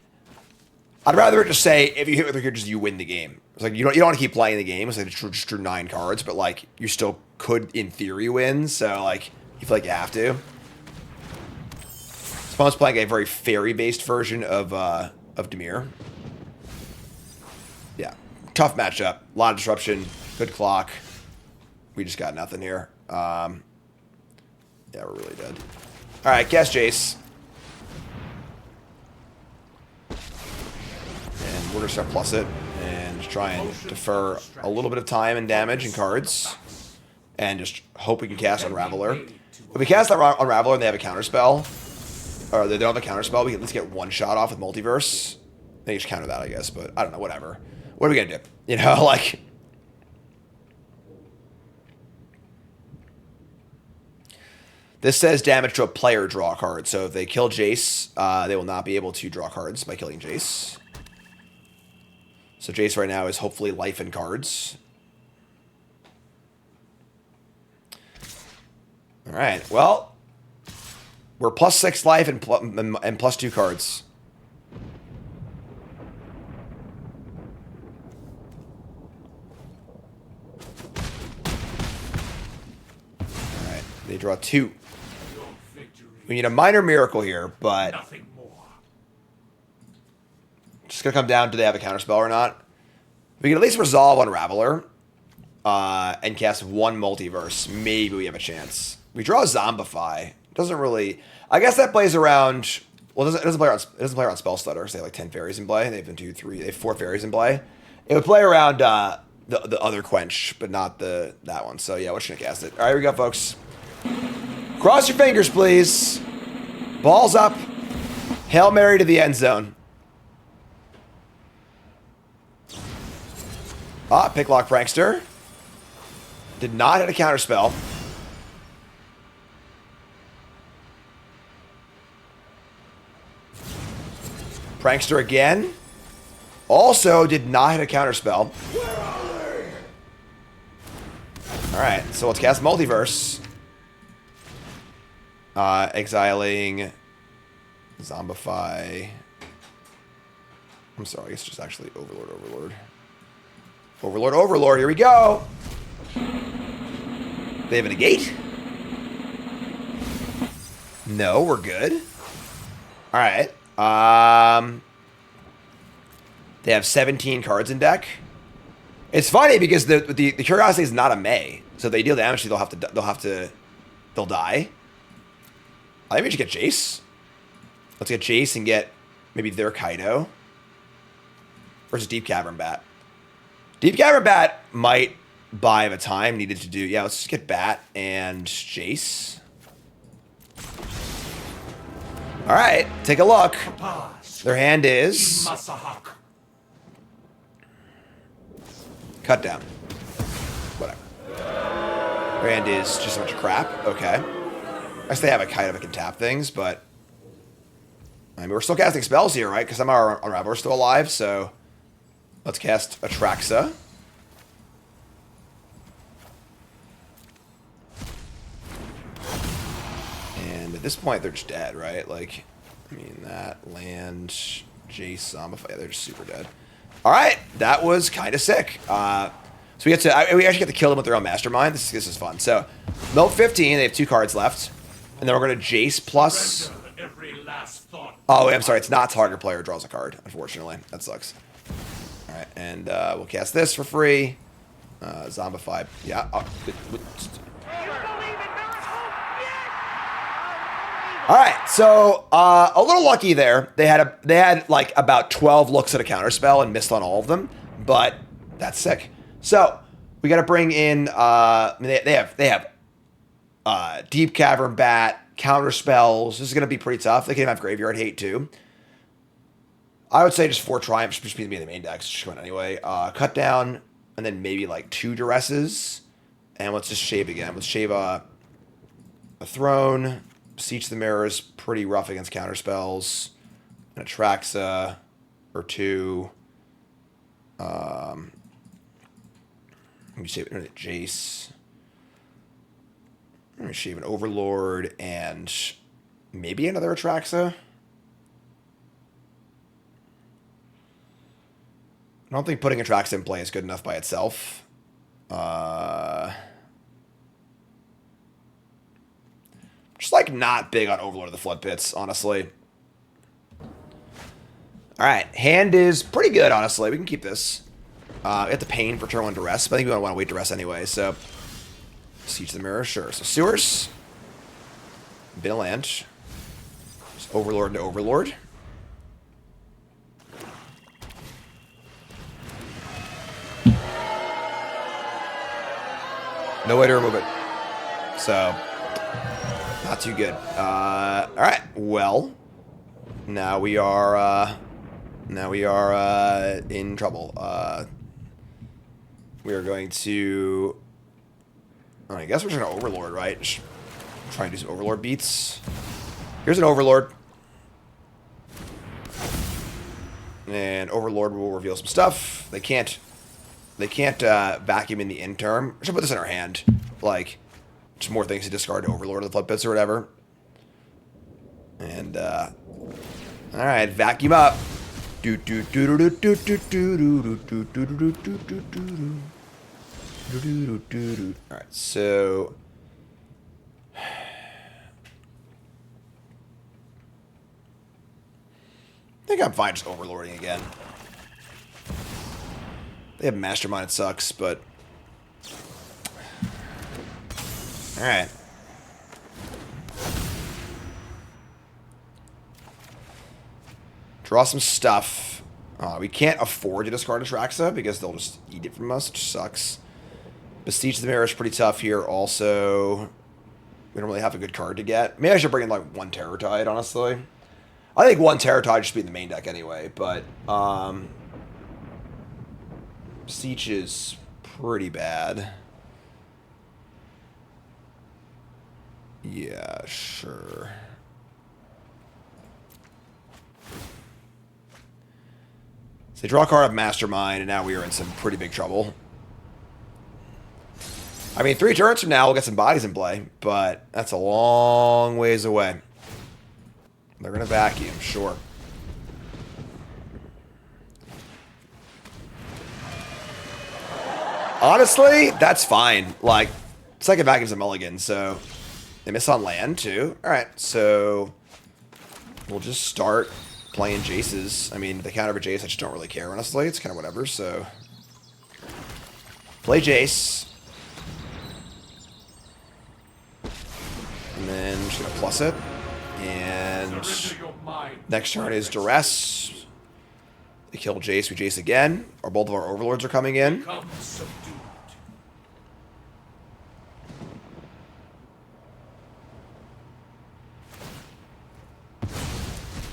I'd rather just say, if you hit with the creatures, you win the game. It's like, you don't want to keep playing the game. It's like, just drew 9 cards, but, like, you still could, in theory, win. So, like, you feel like you have to. Spawn's playing a very Faerie-based version of Dimir. Yeah. Tough matchup. A lot of disruption. Good clock. We just got nothing here. Yeah, we're really dead. Alright, cast Jace. And we're going to start plus it. And just try and defer a little bit of time and damage and cards. And just hope we can cast Unraveler. If we cast that Unraveler and they have a counterspell, or they don't have a counterspell, we can at least get one shot off with Multiverse. They just counter that, I guess, but I don't know, whatever. What are we going to do? You know, like... This says damage to a player, draw a card. So if they kill Jace, they will not be able to draw cards by killing Jace. So Jace right now is hopefully life and cards. Alright, well, we're plus 6 life and plus 2 cards. Alright, they draw 2. We need a minor miracle here, but Nothing more. just gonna come down to they have a counterspell or not. We can at least resolve Unraveler and cast 1 Multiverse. Maybe we have a chance. We draw a Zombify. Doesn't really. I guess that plays around. Well, it doesn't play around Spell Stutter. So they have like 10 fairies in play. They have 1, 2, 3. They have 4 fairies in play. It would play around the other Quench, but not that one. So yeah, we're just gonna cast it. All right, here we go, folks. Cross your fingers, please. Balls up. Hail Mary to the end zone. Picklock Prankster. Did not hit a counterspell. Prankster again. Also did not hit a counterspell. Alright, so let's cast Multiverse. Exiling Zombify. I'm sorry, I guess it's just actually Overlord, here we go! They have a negate? No, we're good. Alright. They have 17 cards in deck. It's funny because the Curiosity is not a May. So if they deal damage, they'll die. I think we should get Jace. Let's get Jace and get maybe their Kaido. Versus Deep Cavern Bat. Deep Cavern Bat might buy the time needed to do. Yeah, let's just get Bat and Jace. Alright, take a look. Their hand is cut down. Whatever. Their hand is just a bunch of crap. Okay. I guess they have a Kaido that can tap things, but I mean, we're still casting spells here, right? Because some of our Unraveler are still alive, so let's cast Atraxa. And at this point, they're just dead, right? Like, I mean, that land, Jace, Zombify, they're just super dead. All right, that was kind of sick. So we actually get to kill them with their own Mastermind. This is fun. So, Milk 15, they have 2 cards left. And then we're going to Jace plus... Oh, I'm sorry, it's not target player draws a card, unfortunately. That sucks. All right, and we'll cast this for free. Zombify. Yeah. All right, so a little lucky there. They had like about 12 looks at a counterspell and missed on all of them, but that's sick. So we got to bring in. They have Deep Cavern Bat, counterspells. This is going to be pretty tough. They can have Graveyard Hate too. I would say just 4 Triumphs just be in the main decks. Just going anyway. Cut down, and then maybe like 2 Duresses, and let's just shave again. Let's shave a Throne. Siege the Mirror is pretty rough against counterspells. An Atraxa or 2. Let me shave Jace. I'm going to shave an Overlord and maybe another Atraxa. I don't think putting Atraxa in play is good enough by itself. Just like not big on Overlord of the Flood Pits, honestly. All right, hand is pretty good, honestly. We can keep this. We have the Pain for turn 1 Duress, but I think we want to wait Duress anyway, so... Siege the Mirror, sure. So Sewers. Bin a land. Just Overlord into Overlord. No way to remove it. So, not too good. Alright, well. Now we are in trouble. We are going to... I guess we're just going to Overlord, right? Just try and do some Overlord beats. Here's an Overlord. And Overlord will reveal some stuff. They can't vacuum in the end term. I should put this in our hand. Like, just more things to discard to Overlord of the Flood Pits or whatever. And, alright, vacuum up. Alright, so... I think I'm fine just Overlording again. They have Mastermind, it sucks, but... Alright. Draw some stuff. We can't afford to discard Atraxa because they'll just eat it from us, which sucks. Beseech the Mirror is pretty tough here also. We don't really have a good card to get. Maybe I should bring in like 1 Terror Tide, honestly. I think 1 Terror Tide should be in the main deck anyway, but Beseech is pretty bad. Yeah, sure. So they draw a card of Mastermind, and now we are in some pretty big trouble. I mean, 3 turns from now, we'll get some bodies in play, but that's a long ways away. They're going to vacuum, sure. Honestly, that's fine. Like, second vacuum's a mulligan, so they miss on land, too. All right, so we'll just start playing Jaces. I mean, if they counter for Jace, I just don't really care, honestly. It's kind of whatever, so... Play Jace. And then I'm just going to plus it. And next turn is Duress. They kill Jace, we Jace again. Or both of our Overlords are coming in.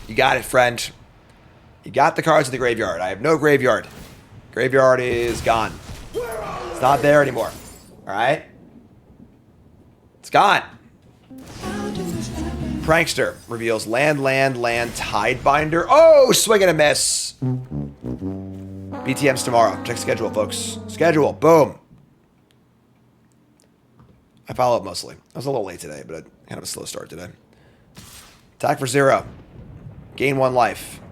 You got it, friend. You got the cards in the graveyard. I have no graveyard. Graveyard is gone. It's not there anymore. Alright? It's gone. Prankster reveals land, Tidebinder. Oh, swing and a miss. BTM's tomorrow. Check schedule, folks. Schedule. Boom. I follow up mostly. I was a little late today, but I kind of a slow start today. Attack for 0. Gain 1 life.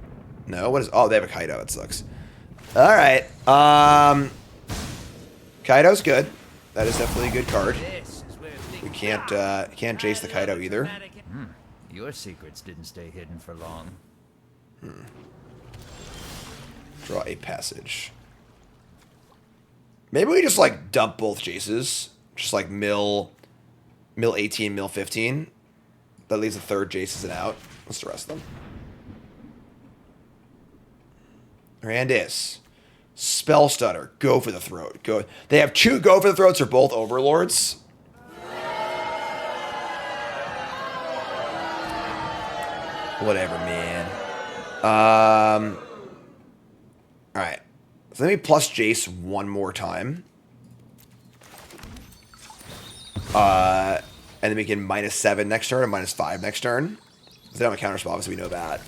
No, what is... Oh, they have a Kaido. It sucks. Alright. Kaido's good. That is definitely a good card. We can't Jace the Kaido either. Your secrets didn't stay hidden for long. Draw a passage. Maybe we just, like, dump both Jaces. Just, like, mill 18, mill 15. That leaves a third Jace as an out. What's the rest of them? Their hand is Spell Stutter, Go for the Throat. Go. They have 2 Go for the Throats. Are both Overlords. Whatever, man. All right. So let me plus Jace one more time. And then we can -7 next turn and -5 next turn. They don't have a counter spell, obviously we know that.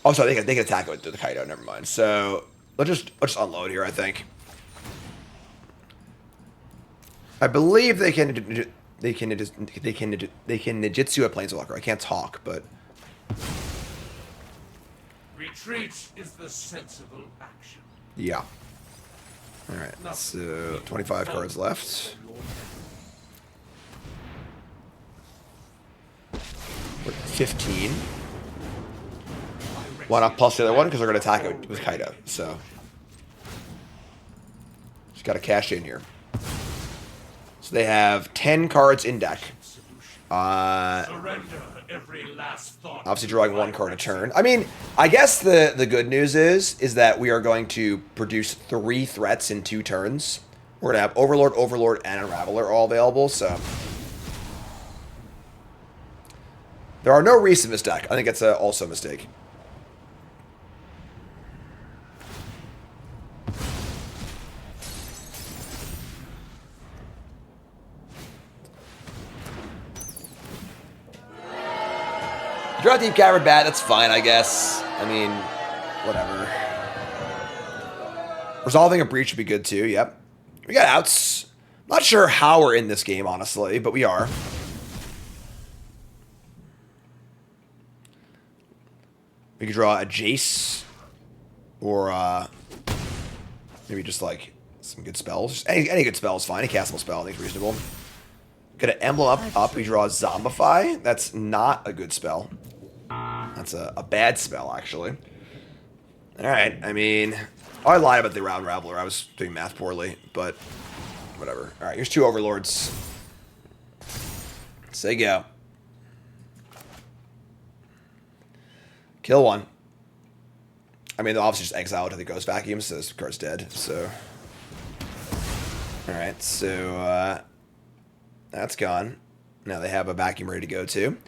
Oh, sorry, they can attack it with the Kaido. Never mind. So let's just unload here. I think. I believe they can Nijitsu a Planeswalker. I can't talk, but Retreat is the sensible action. yeah. All right. So 25 cards left. 15. Why not plus the other one? Because they're going to attack it with Kaido. So just got to cash in here. So they have 10 cards in deck. Surrender every last thought. Obviously drawing 1 card a turn. I mean, I guess the good news is that we are going to produce 3 threats in 2 turns. We're going to have Overlord, and Unraveler all available, so there are no Reese in this deck. I think it's also a mistake. Draw Deep Cavern bad, that's fine, I guess. I mean, whatever. Resolving a Breach would be good too, yep. We got outs. Not sure how we're in this game, honestly, but we are. We could draw a Jace. Or, maybe just, like, some good spells. Any good spell is fine. Any castable spell, I think is reasonable. Get an Emblem up. We draw Zombify. That's not a good spell. That's a bad spell, actually. Alright, I mean, I lied about the Unraveler. I was doing math poorly, but whatever. Alright, here's 2 Overlords. Say go. Kill 1. I mean, they'll obviously just exile it to the Ghost Vacuum, so this card's dead, so. Alright, so, that's gone. Now they have a vacuum ready to go, too.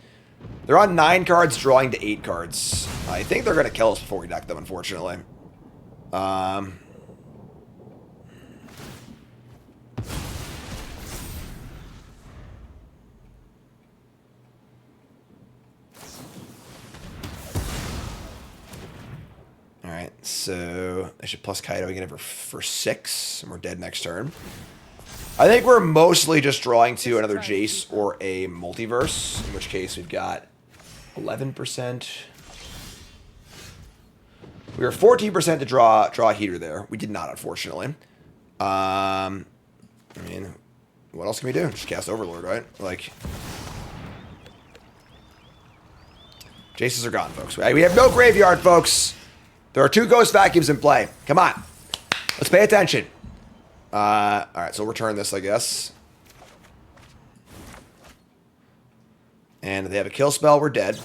They're on 9 cards, drawing to 8 cards. I think they're going to kill us before we deck them, unfortunately. Alright. So I should plus Kaido again for 6, and we're dead next turn. I think we're mostly just drawing to another Jace or a Multiverse, in which case we've got 11%. We were 14% to draw a Heater there. We did not, unfortunately. I mean, what else can we do? Just cast Overlord, right? Like, Jaces are gone, folks. We have no graveyard, folks. There are 2 Ghost Vacuums in play. Come on. Let's pay attention. Alright, so we'll return this, I guess. And they have a kill spell, we're dead.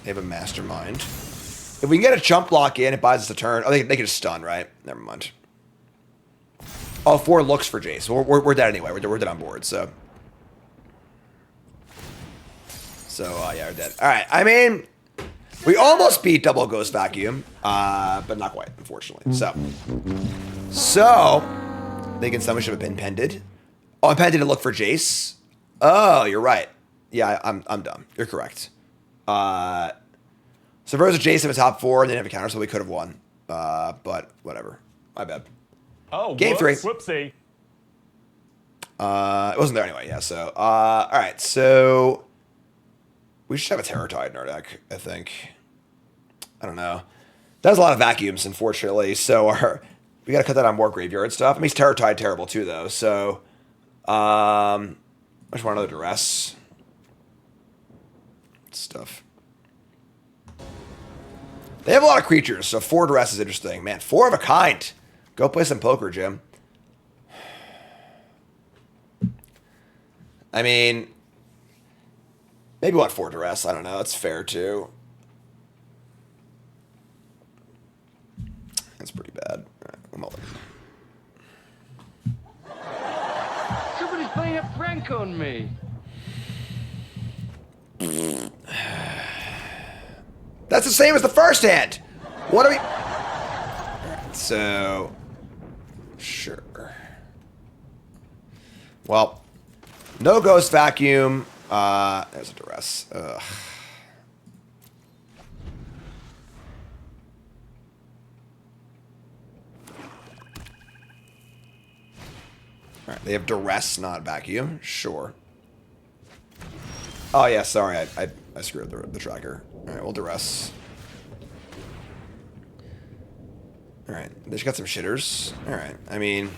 They have a Mastermind. If we can get a chump block in, it buys us a turn. Oh, they can just stun, right? Never mind. Oh, 4 looks for Jace. We're dead anyway. We're dead on board, so. So, yeah, we're dead. Alright, I mean, we almost beat double Ghost Vacuum, but not quite, unfortunately. So, thinking someone should have been pended. Oh, I'm pended to look for Jace. Oh, you're right. Yeah, I'm dumb. You're correct. So if there was a Jace in the top 4 and they didn't have a counter, so we could have won. But whatever. My bad. Oh, Game 3. Whoopsie. It wasn't there anyway, yeah, so. Alright, so we should have a Terror Tide in our deck, I think. I don't know. That has a lot of vacuums, unfortunately, so we gotta cut that on more graveyard stuff. It makes Terror Tide terrible too, though, so I just want another Duress. Stuff. They have a lot of creatures, so 4 Duress is interesting. Man, 4 of a kind. Go play some poker, Jim. I mean, Maybe want 4 duress. I don't know. That's fair too. That's pretty bad. All right, I'm all Somebody's playing a prank on me. That's the same as the first hand. What are we? So, sure. Well, no ghost vacuum. There's a duress. Ugh. All right, they have duress, not vacuum. Sure. Oh yeah, sorry, I screwed up the tracker. All right, we'll duress. All right, they just got some shitters. All right, I mean,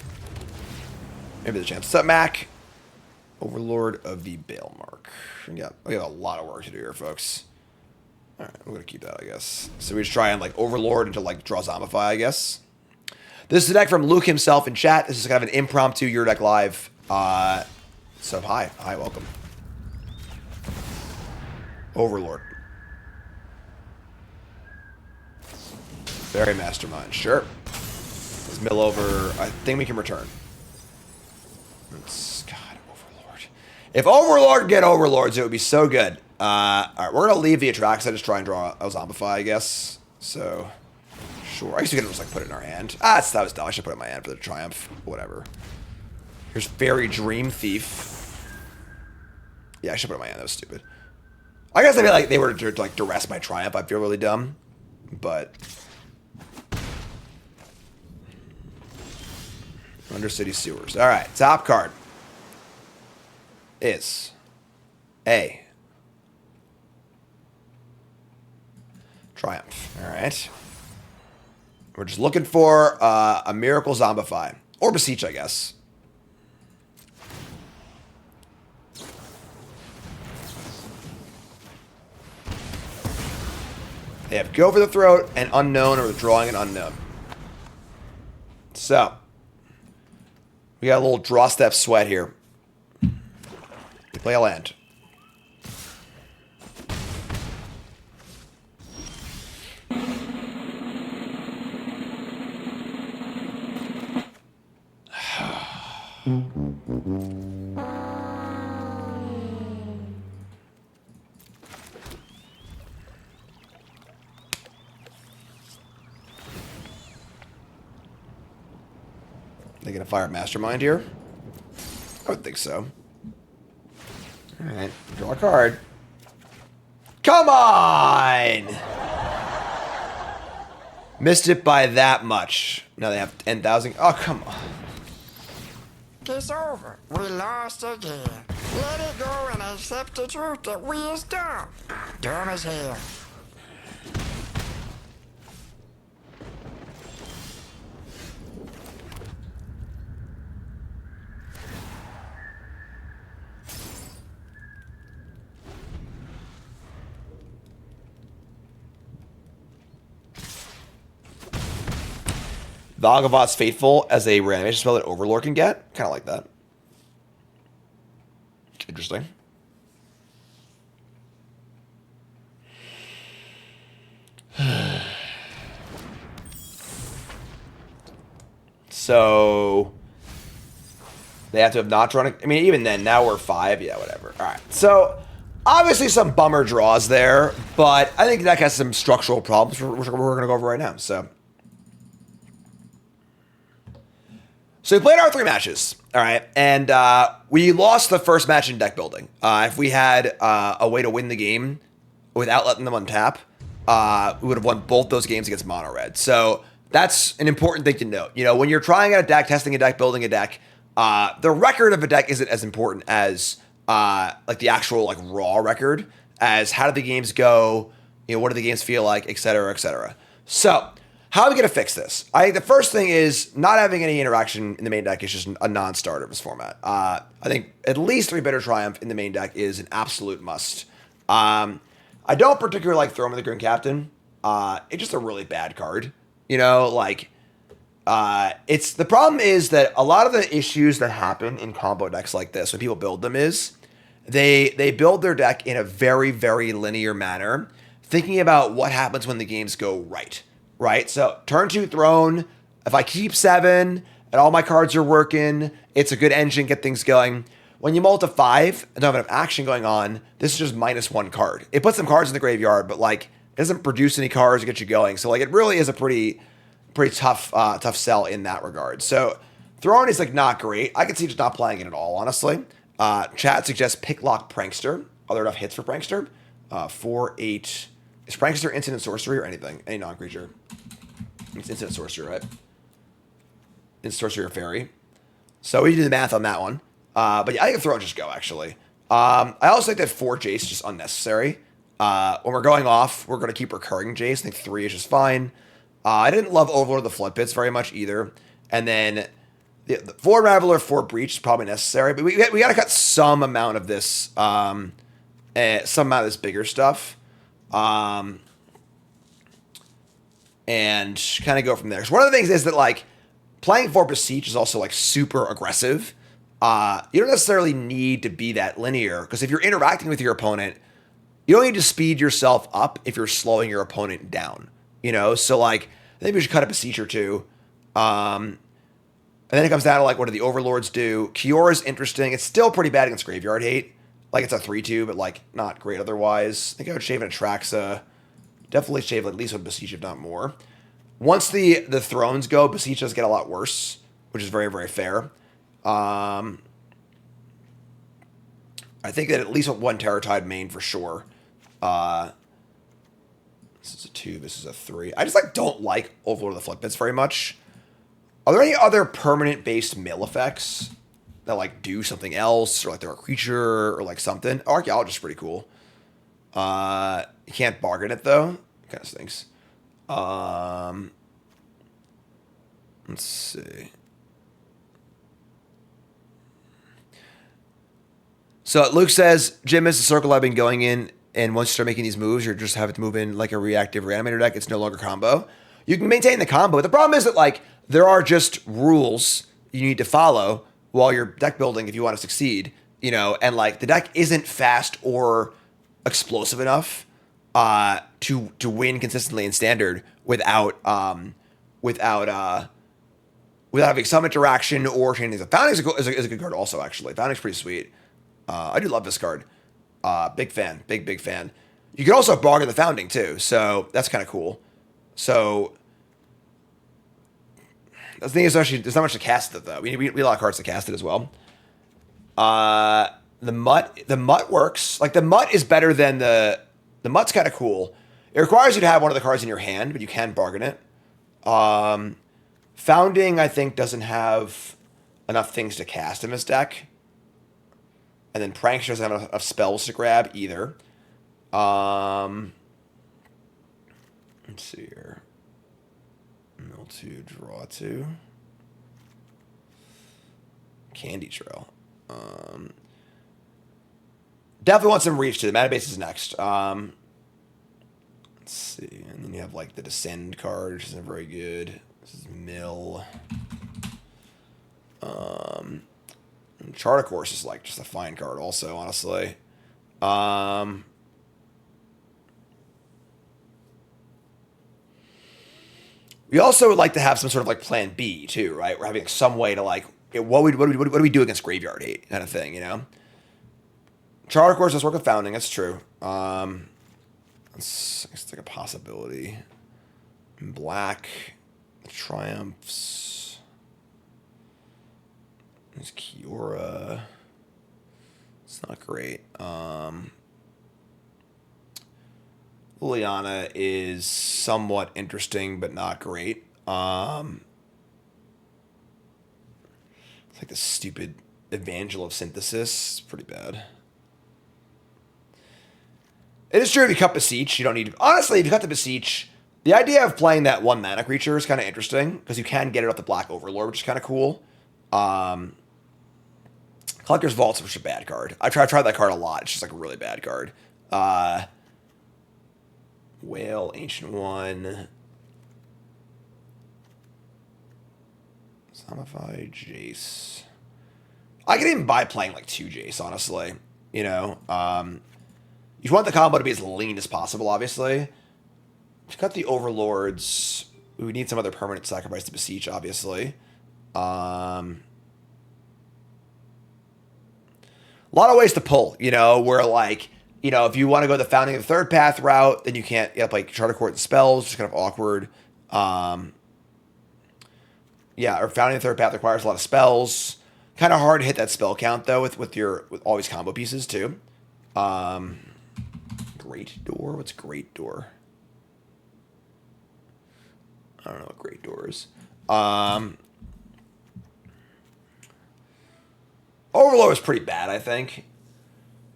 maybe the chance. What's up, Mac? Overlord of the Balemark. Yeah, we have a lot of work to do here, folks. All right, we're gonna keep that, I guess. So we just try and like Overlord until like draw Zombify, I guess. This is a deck from Luke himself in chat. This is kind of an impromptu Your Deck Live. So hi, welcome. Overlord. Very Mastermind, sure. Let's mill over. I think we can return. God, Overlord. If Overlord could get Overlords, it would be so good. All right, we're gonna leave the Atraxa, just try and draw a Zombify, I guess. So, sure. I guess we could just like put it in our hand. That was dumb. I should put it in my hand for the Triumph. Whatever. Here's Faerie Dream Thief. Yeah, I should put it in my hand. That was stupid. I guess I feel like they were to like duress my Triumph. I feel really dumb, but Undercity Sewers. All right, top card is a Triumph. All right, we're just looking for a Miracle Zombify or Beseech, I guess. They have Go for the Throat and Unknown, or drawing an Unknown. So, we got a little draw step sweat here. You play a land. They gonna fire Mastermind here? I would think so. Alright, draw a card. Come on! Missed it by that much. Now they have 10,000. Oh, come on. It's over. We lost again. Let it go and accept the truth that we is dumb. Dumb as hell. Vagavat's Faithful as a reanimation spell that Overlord can get. Kind of like that. Interesting. So they have to have not drawn. I mean, even then, now we're 5. Yeah, whatever. All right. So obviously some bummer draws there, but I think the deck has some structural problems we're going to go over right now. So we played our 3 matches, all right, and we lost the first match in deck building. If we had a way to win the game without letting them untap, we would have won both those games against mono red. So that's an important thing to note. You know, when you're trying out a deck, testing a deck, building a deck, the record of a deck isn't as important as like the actual like raw record, as how did the games go, you know, what do the games feel like, et cetera, et cetera. So how are we going to fix this? I think the first thing is not having any interaction in the main deck is just a non-starter of this format. I think at least 3-Bitter Triumph in the main deck is an absolute must. I don't particularly like Throw in the Grim Captain. It's just a really bad card. You know, like, it's the problem is that a lot of the issues that happen in combo decks like this when people build them is they build their deck in a very, very linear manner, thinking about what happens when the games go right, right? So turn 2 Throne, if I keep 7 and all my cards are working, it's a good engine, get things going. When you mull to 5 and don't have enough action going on, this is just -1 card. It puts some cards in the graveyard, but like it doesn't produce any cards to get you going. So like it really is a pretty tough sell in that regard. So Throne is like not great. I can see just not playing it at all, honestly. Chat suggests Picklock Prankster. Are there enough hits for Prankster? 4/8. Is Prankster instant sorcery or anything? Any non-creature? It's instant sorcery, right? Instant sorcery or fairy. So we do the math on that one. But yeah, I think Throne just go, actually. I also think that 4 Jace is just unnecessary. When we're going off, we're going to keep recurring Jace. I think 3 is just fine. I didn't love Overlord of the Flood Pits very much either. And then the 4 Unraveler, 4 Breach is probably necessary. But we got to cut some amount of this, bigger stuff. And kind of go from there. So one of the things is that, like, playing 4 Beseech is also, like, super aggressive. You don't necessarily need to be that linear, because if you're interacting with your opponent, you don't need to speed yourself up if you're slowing your opponent down, you know? So, like, I think we should cut a Beseech or 2. And then it comes down to, like, what do the Overlords do? Kiora's interesting. It's still pretty bad against Graveyard Hate. Like, it's a 3/2, but, like, not great otherwise. I think I would shave an Atraxa. Definitely shave at least with Beseech, if not more. Once the Thrones go, Beseech does get a lot worse, which is very, very fair. I think that at least 1 Terratide main for sure. This is a 2, this is a 3. I just like don't like Overlord of the Flood Pits very much. Are there any other permanent based mill effects that like do something else, or like they're a creature or like something? Archaeologist is pretty cool. You can't bargain it though. Kind of stinks. Let's see. So Luke says, Jim is the circle I've been going in, and once you start making these moves, you're just having to move in like a reactive reanimator deck. It's no longer combo. You can maintain the combo, but the problem is that like there are just rules you need to follow while you're deck building if you want to succeed, you know, and like the deck isn't fast or explosive enough to win consistently in standard without having some interaction or changing things. Founding is a good card also, actually. Founding's pretty sweet. I do love this card. Big fan. Big fan. You can also bargain the Founding, too. So that's kind of cool. So the thing is, actually, there's not much to cast it, though. We need a lot of cards to cast it as well. The Mutt works. Like, the Mutt is better than the Mutt's kind of cool. It requires you to have one of the cards in your hand, but you can bargain it. Founding, I think, doesn't have enough things to cast in this deck. And then Prankster doesn't have enough spells to grab either. Let's see here. Mill 2, draw 2. Candy Trail. Definitely want some reach too. The mana base is next. Let's see. And then you have like the Descend card, which isn't very good. This is Mill. Charter Course is like just a fine card also, honestly. We also would like to have some sort of like plan B too, right? We're having some way to like, what do we do against Graveyard Hate kind of thing, you know? Charter Course does work with Founding, that's true. It's like a possibility. In black, Triumphs. There's Kiora. It's not great. Liliana is somewhat interesting, but not great. It's like the stupid Evangel of Synthesis. It's pretty bad. It is true if you cut Beseech, you don't need to... Honestly, if you cut the Beseech, the idea of playing that 1 mana creature is kind of interesting, because you can get it off the Black Overlord, which is kind of cool. Collector's Vault's such a bad card. I tried that card a lot. It's just like a really bad card. Whale, Ancient One. Zombify, Jace. I could even buy playing like 2 Jace, honestly. You know, you want the combo to be as lean as possible, obviously. We've got the Overlords. We need some other permanent sacrifice to beseech, obviously. A lot of ways to pull, you know, where like, you know, if you want to go the Founding of the Third Path route, then you can't get like Charter Court and spells, which is kind of awkward. Yeah, or Founding of the Third Path requires a lot of spells. Kind of hard to hit that spell count though with all these combo pieces too. Great Door? What's Great Door? I don't know what Great Door is. Overlord is pretty bad, I think.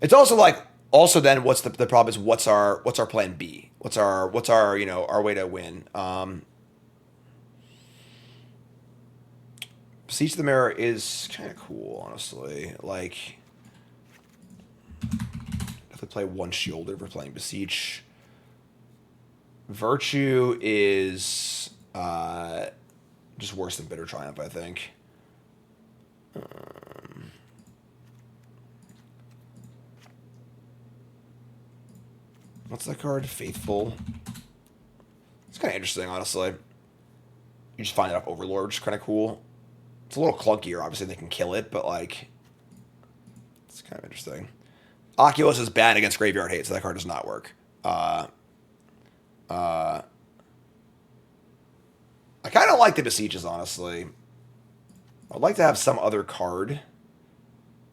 It's also like then what's the problem is what's our plan B? What's our you know our way to win? Siege of the Mirror is kind of cool, honestly. Like, definitely play one shield over playing Beseech. Virtue is just worse than Bitter Triumph, I think. What's that card? Faithful. It's kind of interesting, honestly. You just find it off Overlord, which is kind of cool. It's a little clunkier, obviously they can kill it, but like, it's kind of interesting. Oculus is bad against Graveyard Hate, so that card does not work. I kind of like the Besieges, honestly. I'd like to have some other card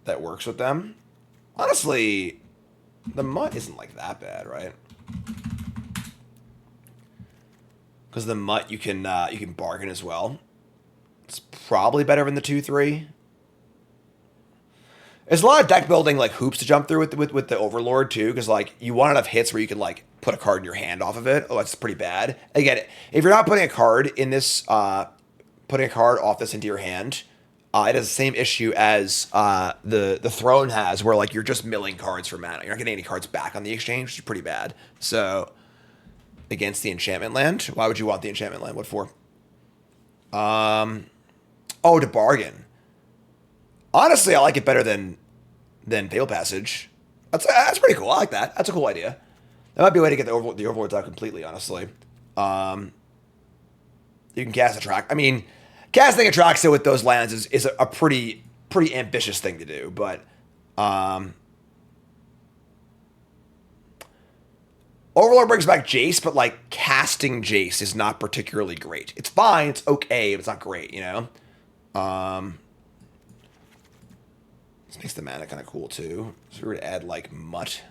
that works with them. Honestly, the Mutt isn't like that bad, right? Because the Mutt you can bargain as well. It's probably better than the 2/3. There's a lot of deck building like hoops to jump through with the Overlord too, because like you want enough hits where you can like put a card in your hand off of it. Oh, that's pretty bad. Again, if you're not putting a card in this, putting a card off this into your hand, it has the same issue as the Throne has, where like you're just milling cards for mana. You're not getting any cards back on the exchange, which is pretty bad. So against the enchantment land, why would you want the enchantment land? What for? Oh, to bargain. Honestly, I like it better than Fatal Passage. That's pretty cool. I like that. That's a cool idea. That might be a way to get the Overlords out completely, honestly. You can cast Attract. I mean, casting Atraxa with those lands is a pretty ambitious thing to do, but Overlord brings back Jace, but like casting Jace is not particularly great. It's fine, it's okay, but it's not great, you know? This makes the mana kind of cool too. So if we were to add like Mutt.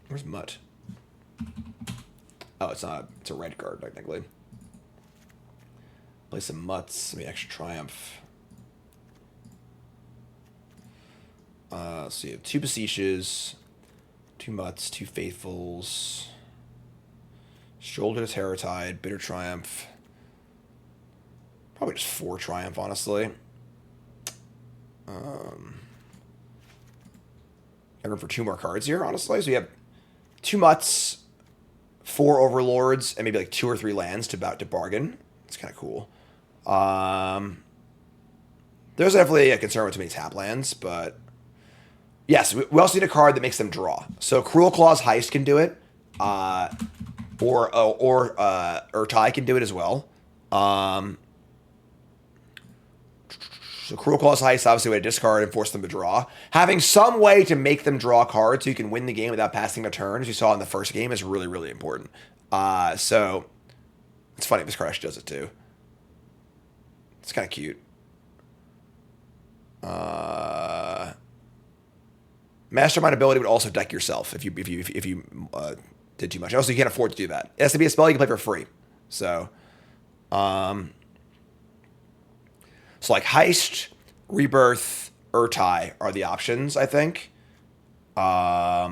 Where's Mutt? Oh, it's not. It's a red card, technically. Play some Mutts. Maybe extra Triumph. So you have 2 Beseeches, 2 Mutts, 2 Faithfuls, Shoulder to Terror Tide, Bitter Triumph. Probably just 4 Triumph, honestly. I'm going for 2 more cards here, honestly. So you have 2 Mutts, 4 Overlords, and maybe like 2 or 3 lands to bargain. It's kind of cool. There's definitely a concern with too many tap lands, but yes, we also need a card that makes them draw. So Cruel Claw's Heist can do it, or Urtai can do it as well. So Cruel Claw's Heist, obviously, way to discard and force them to draw. Having some way to make them draw cards so you can win the game without passing a turn, as you saw in the first game, is really, really important. So it's funny, this card actually does it too. It's kind of cute. Mastermind ability would also deck yourself if you did too much. Also, you can't afford to do that. It has to be a spell you can play for free. So, so like Heist, Rebirth, Urtai are the options, I think. I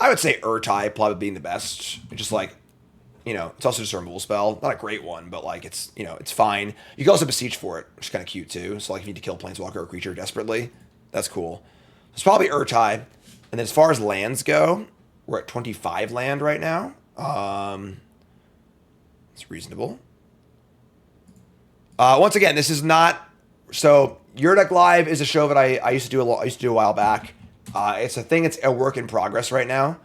would say Urtai probably being the best. It's just like, you know, it's also just a removal spell. Not a great one, but like it's, you know, it's fine. You can also Beseech for it, which is kind of cute too. So like if you need to kill a Planeswalker or creature desperately, that's cool. It's probably Urtai. And then as far as lands go, we're at 25 land right now. It's reasonable. Once again, this is not. So Your Deck Live is a show that I used to do a while back. It's a thing. It's a work in progress right now.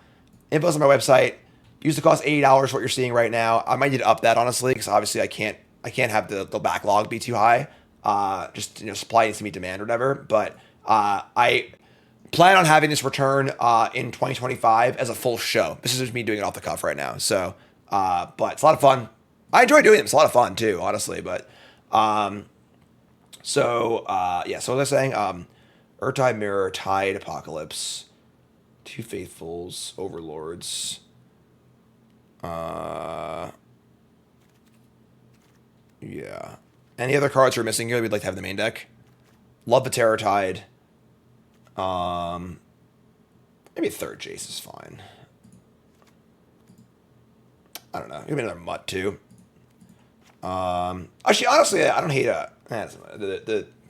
Info's on my website. Used to cost $80 what you're seeing right now. I might need to up that honestly because obviously I can't have the backlog be too high. Just supply needs to meet demand or whatever. But I plan on having this return in 2025 as a full show. This is just me doing it off the cuff right now. So, but it's a lot of fun. I enjoy doing it. It's a lot of fun too, honestly. But so what was I saying? Urtide Mirror, Tide, Apocalypse, Two Faithfuls, Overlords. Yeah. Any other cards you're missing here we'd like to have in the main deck? Love the Terror Tide. Maybe a third Jace is fine. I don't know. Maybe another Mutt too. Actually, honestly, I don't hate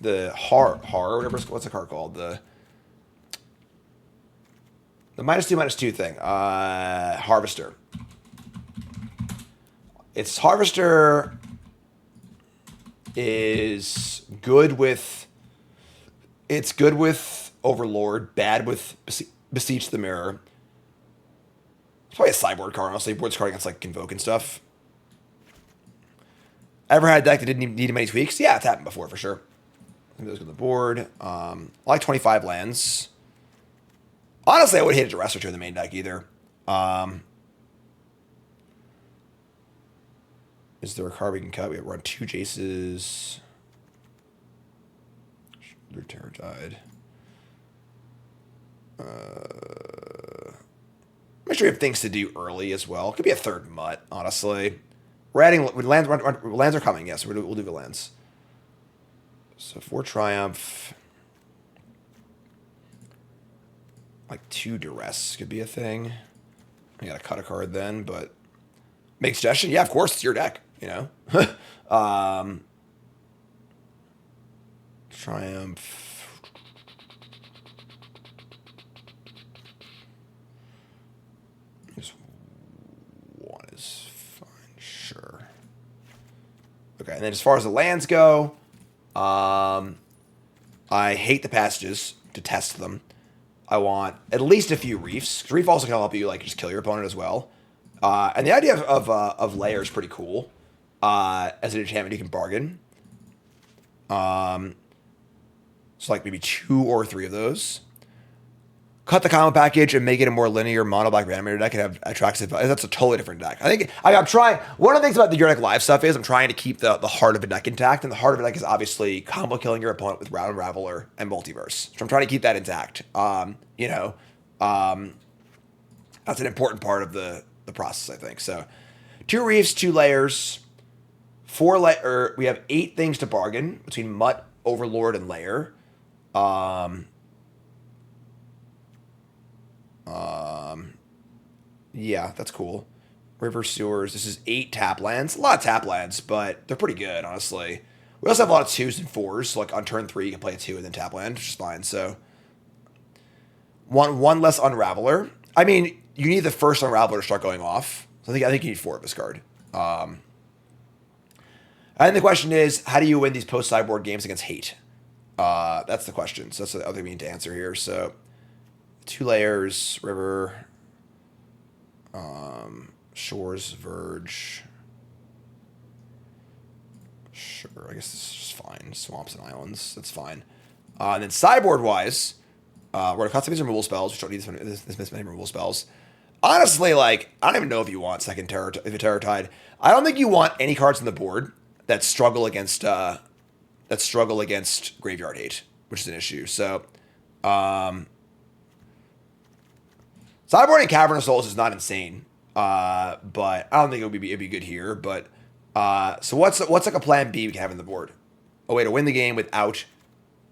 the horror, whatever. What's the card called? The -2/-2 thing. Harvester. Its Harvester is good with. It's good with Overlord, bad with Beseech the Mirror. It's probably a sideboard card, honestly. Board's card against like Convoke and stuff. Ever had a deck that didn't need many tweaks? Yeah, it's happened before for sure. Maybe those go to the board. I like 25 lands. Honestly, I would hate a Duress or two in the main deck either. Is there a card we can cut? We have run 2 Jaces. Their Terror Tide. Make sure we have things to do early as well. Could be a third Mutt, honestly. We're adding lands. Lands are coming. Yes, we'll do the lands. So 4 Triumph. Like 2 Duress could be a thing. I gotta cut a card then, but make suggestion. Yeah, of course, it's your deck. You know. Triumph. Just one is fine, sure. Okay, and then as far as the lands go, I hate the passages. Detest them. I want at least a few reefs. 'Cause reef also can help you like just kill your opponent as well. And the idea of layer is pretty cool. As an enchantment, you can bargain. So like maybe 2 or 3 of those. Cut the combo package and make it a more linear mono black Reanimator deck and have attractive. That's a totally different deck. I think I'm trying. One of the things about the Your Deck Live stuff is I'm trying to keep the heart of a deck intact, and the heart of a deck is obviously combo killing your opponent with Unraveler and Multiverse. So I'm trying to keep that intact. That's an important part of the process, I think. So 2 reefs, 2 layers, 4 layer. We have 8 things to bargain between Mutt, Overlord, and Layer. Yeah, that's cool. River Sewers. This is 8 tap lands. A lot of tap lands, but they're pretty good, honestly. We also have a lot of 2s and 4s. So like on turn 3, you can play a 2 and then tap land, which is fine. So one less Unraveler. I mean, you need the first Unraveler to start going off. So I think you need 4 of this card. And the question is, how do you win these post-sideboard games against hate? That's the question. So that's the other thing we need to answer here. So 2 layers, river, shores, verge. Sure, I guess this is just fine. Swamps and islands, that's fine. And then sideboard-wise, we're gonna cut some of these removal spells. We don't need this many removal spells. Honestly, like I don't even know if you want second Terror Tide. I don't think you want any cards on the board that struggle against graveyard hate, which is an issue. So, sideboarding Cavern of Souls is not insane, but I don't think it'd be good here. But so what's like a plan B we can have in the board? A way to win the game without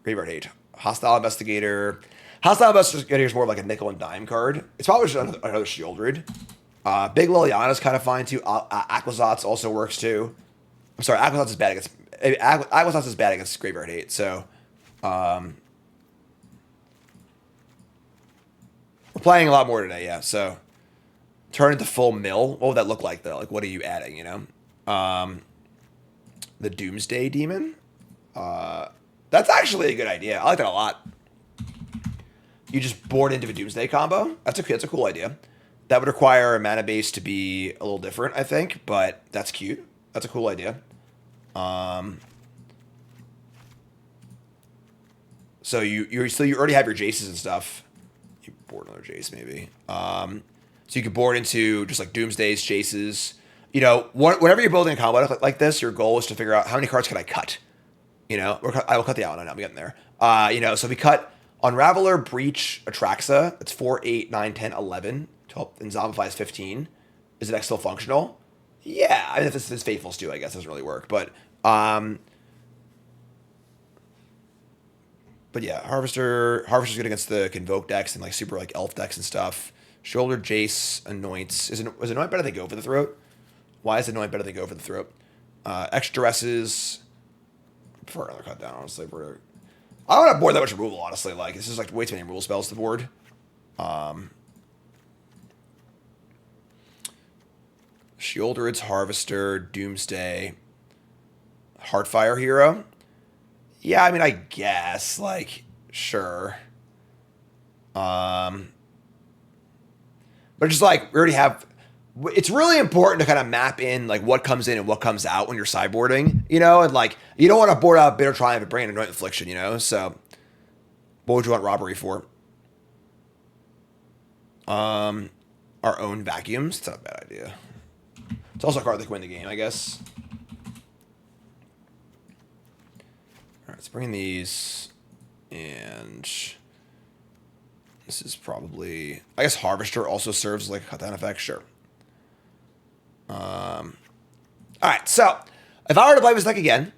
graveyard hate. Hostile Investigator. Hostile Investigator is more of like a nickel and dime card. It's probably just another Shieldred. Big Liliana's kind of fine too. Aquazotz also works too. I'm sorry, Aquazotz is bad against graveyard hate. So, we're playing a lot more today, yeah. So, turn into full mill. What would that look like though? Like, what are you adding? You know, the Doomsday Demon. That's actually a good idea. I like that a lot. You just board into a Doomsday combo. That's a cool idea. That would require a mana base to be a little different, I think, but that's cute. That's a cool idea. So you already have your Jaces and stuff. You board another Jace maybe. So you could board into just like Doomsdays, Jaces. You know, whenever you're building a combo like this, your goal is to figure out how many cards can I cut. You know, I will cut the outline. I'm getting there. You know, so if we cut Unraveler, Breach, Atraxa, that's 4, 8, 9, 10, 11. 12, and Zombify is 15. Is the deck still functional? Yeah, I mean, if this is Faithfuls too, I guess it doesn't really work. But yeah, Harvester's good against the Convoke decks and like super like Elf decks and stuff. Shoulder, Jace, Anoints. Is Anoint better than Go for the Throat? Why is Anoint better than Go for the Throat? Extra Duresses. I prefer another cut down, honestly. I don't want to board that much removal, honestly. Like, this is like way too many removal spells to board. Sheoldred's Harvester, Doomsday, Heartfire Hero. Yeah, I mean, I guess, like, sure. But just like, we already have, it's really important to kind of map in like what comes in and what comes out when you're sideboarding, you know, and like, you don't want to board out Bitter Triumph and bring in Anoint Affliction, you know, so what would you want Robbery for? Our own Vacuums, it's not a bad idea. It's also a card that can win the game, I guess. All right, let's bring in these, and this is probably, I guess Harvester also serves like a cut down effect, sure. All right, so if I were to play this deck again,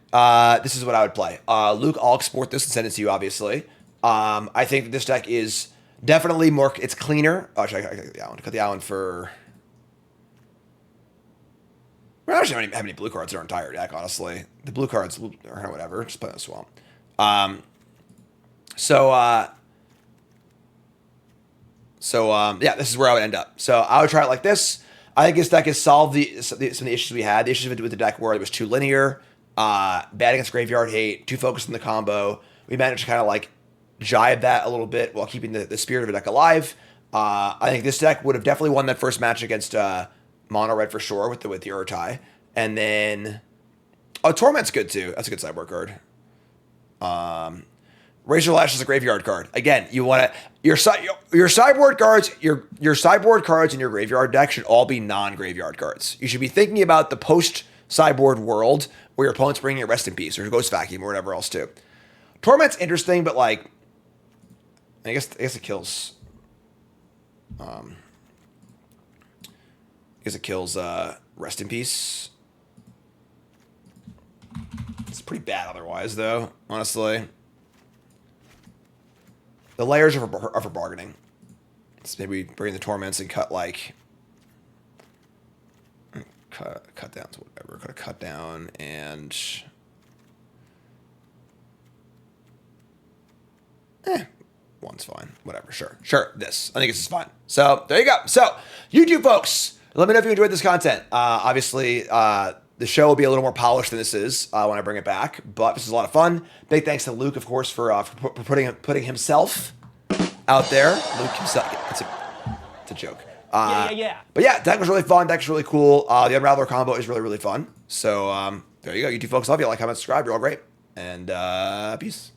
this is what I would play. Luke, I'll export this and send it to you, obviously. I think that this deck is definitely more, it's cleaner. Oh, actually, I cut the Allen. Cut the Allen for, we don't actually have any blue cards in our entire deck, honestly. The blue cards, or whatever, just play in the Swamp. Yeah, this is where I would end up. So I would try it like this. I think this deck has solved some of the issues we had. The issues with the deck where it was too linear, bad against Graveyard Hate, too focused on the combo. We managed to kind of like jibe that a little bit while keeping the spirit of the deck alive. I think this deck would have definitely won that first match against Mono Red for sure with the Urtai. And then Torment's good too. That's a good sideboard card. Razor Lash is a graveyard card. Again, you want to your sideboard cards, your sideboard cards in your graveyard deck should all be non-graveyard cards. You should be thinking about the post-sideboard world where your opponent's bringing a Rest in Peace or Ghost Vacuum or whatever else too. Torment's interesting, but like, I guess it kills. I guess it kills Rest in Peace. It's pretty bad otherwise, though, honestly. The layers are for bargaining. So maybe bring the Torments and cut, like... Cut down to whatever. Cut a cut down and... One's fine. Whatever. Sure. This. I think this is fine. So, there you go. So, YouTube folks, let me know if you enjoyed this content. Obviously, the show will be a little more polished than this is when I bring it back, but this is a lot of fun. Big thanks to Luke, of course, for putting himself out there. Luke himself. It's a joke. Yeah. But yeah, deck was really fun. Deck was really cool. The Unraveler combo is really, really fun. So there you go. YouTube folks, love you. Like, comment, subscribe. You're all great. And peace.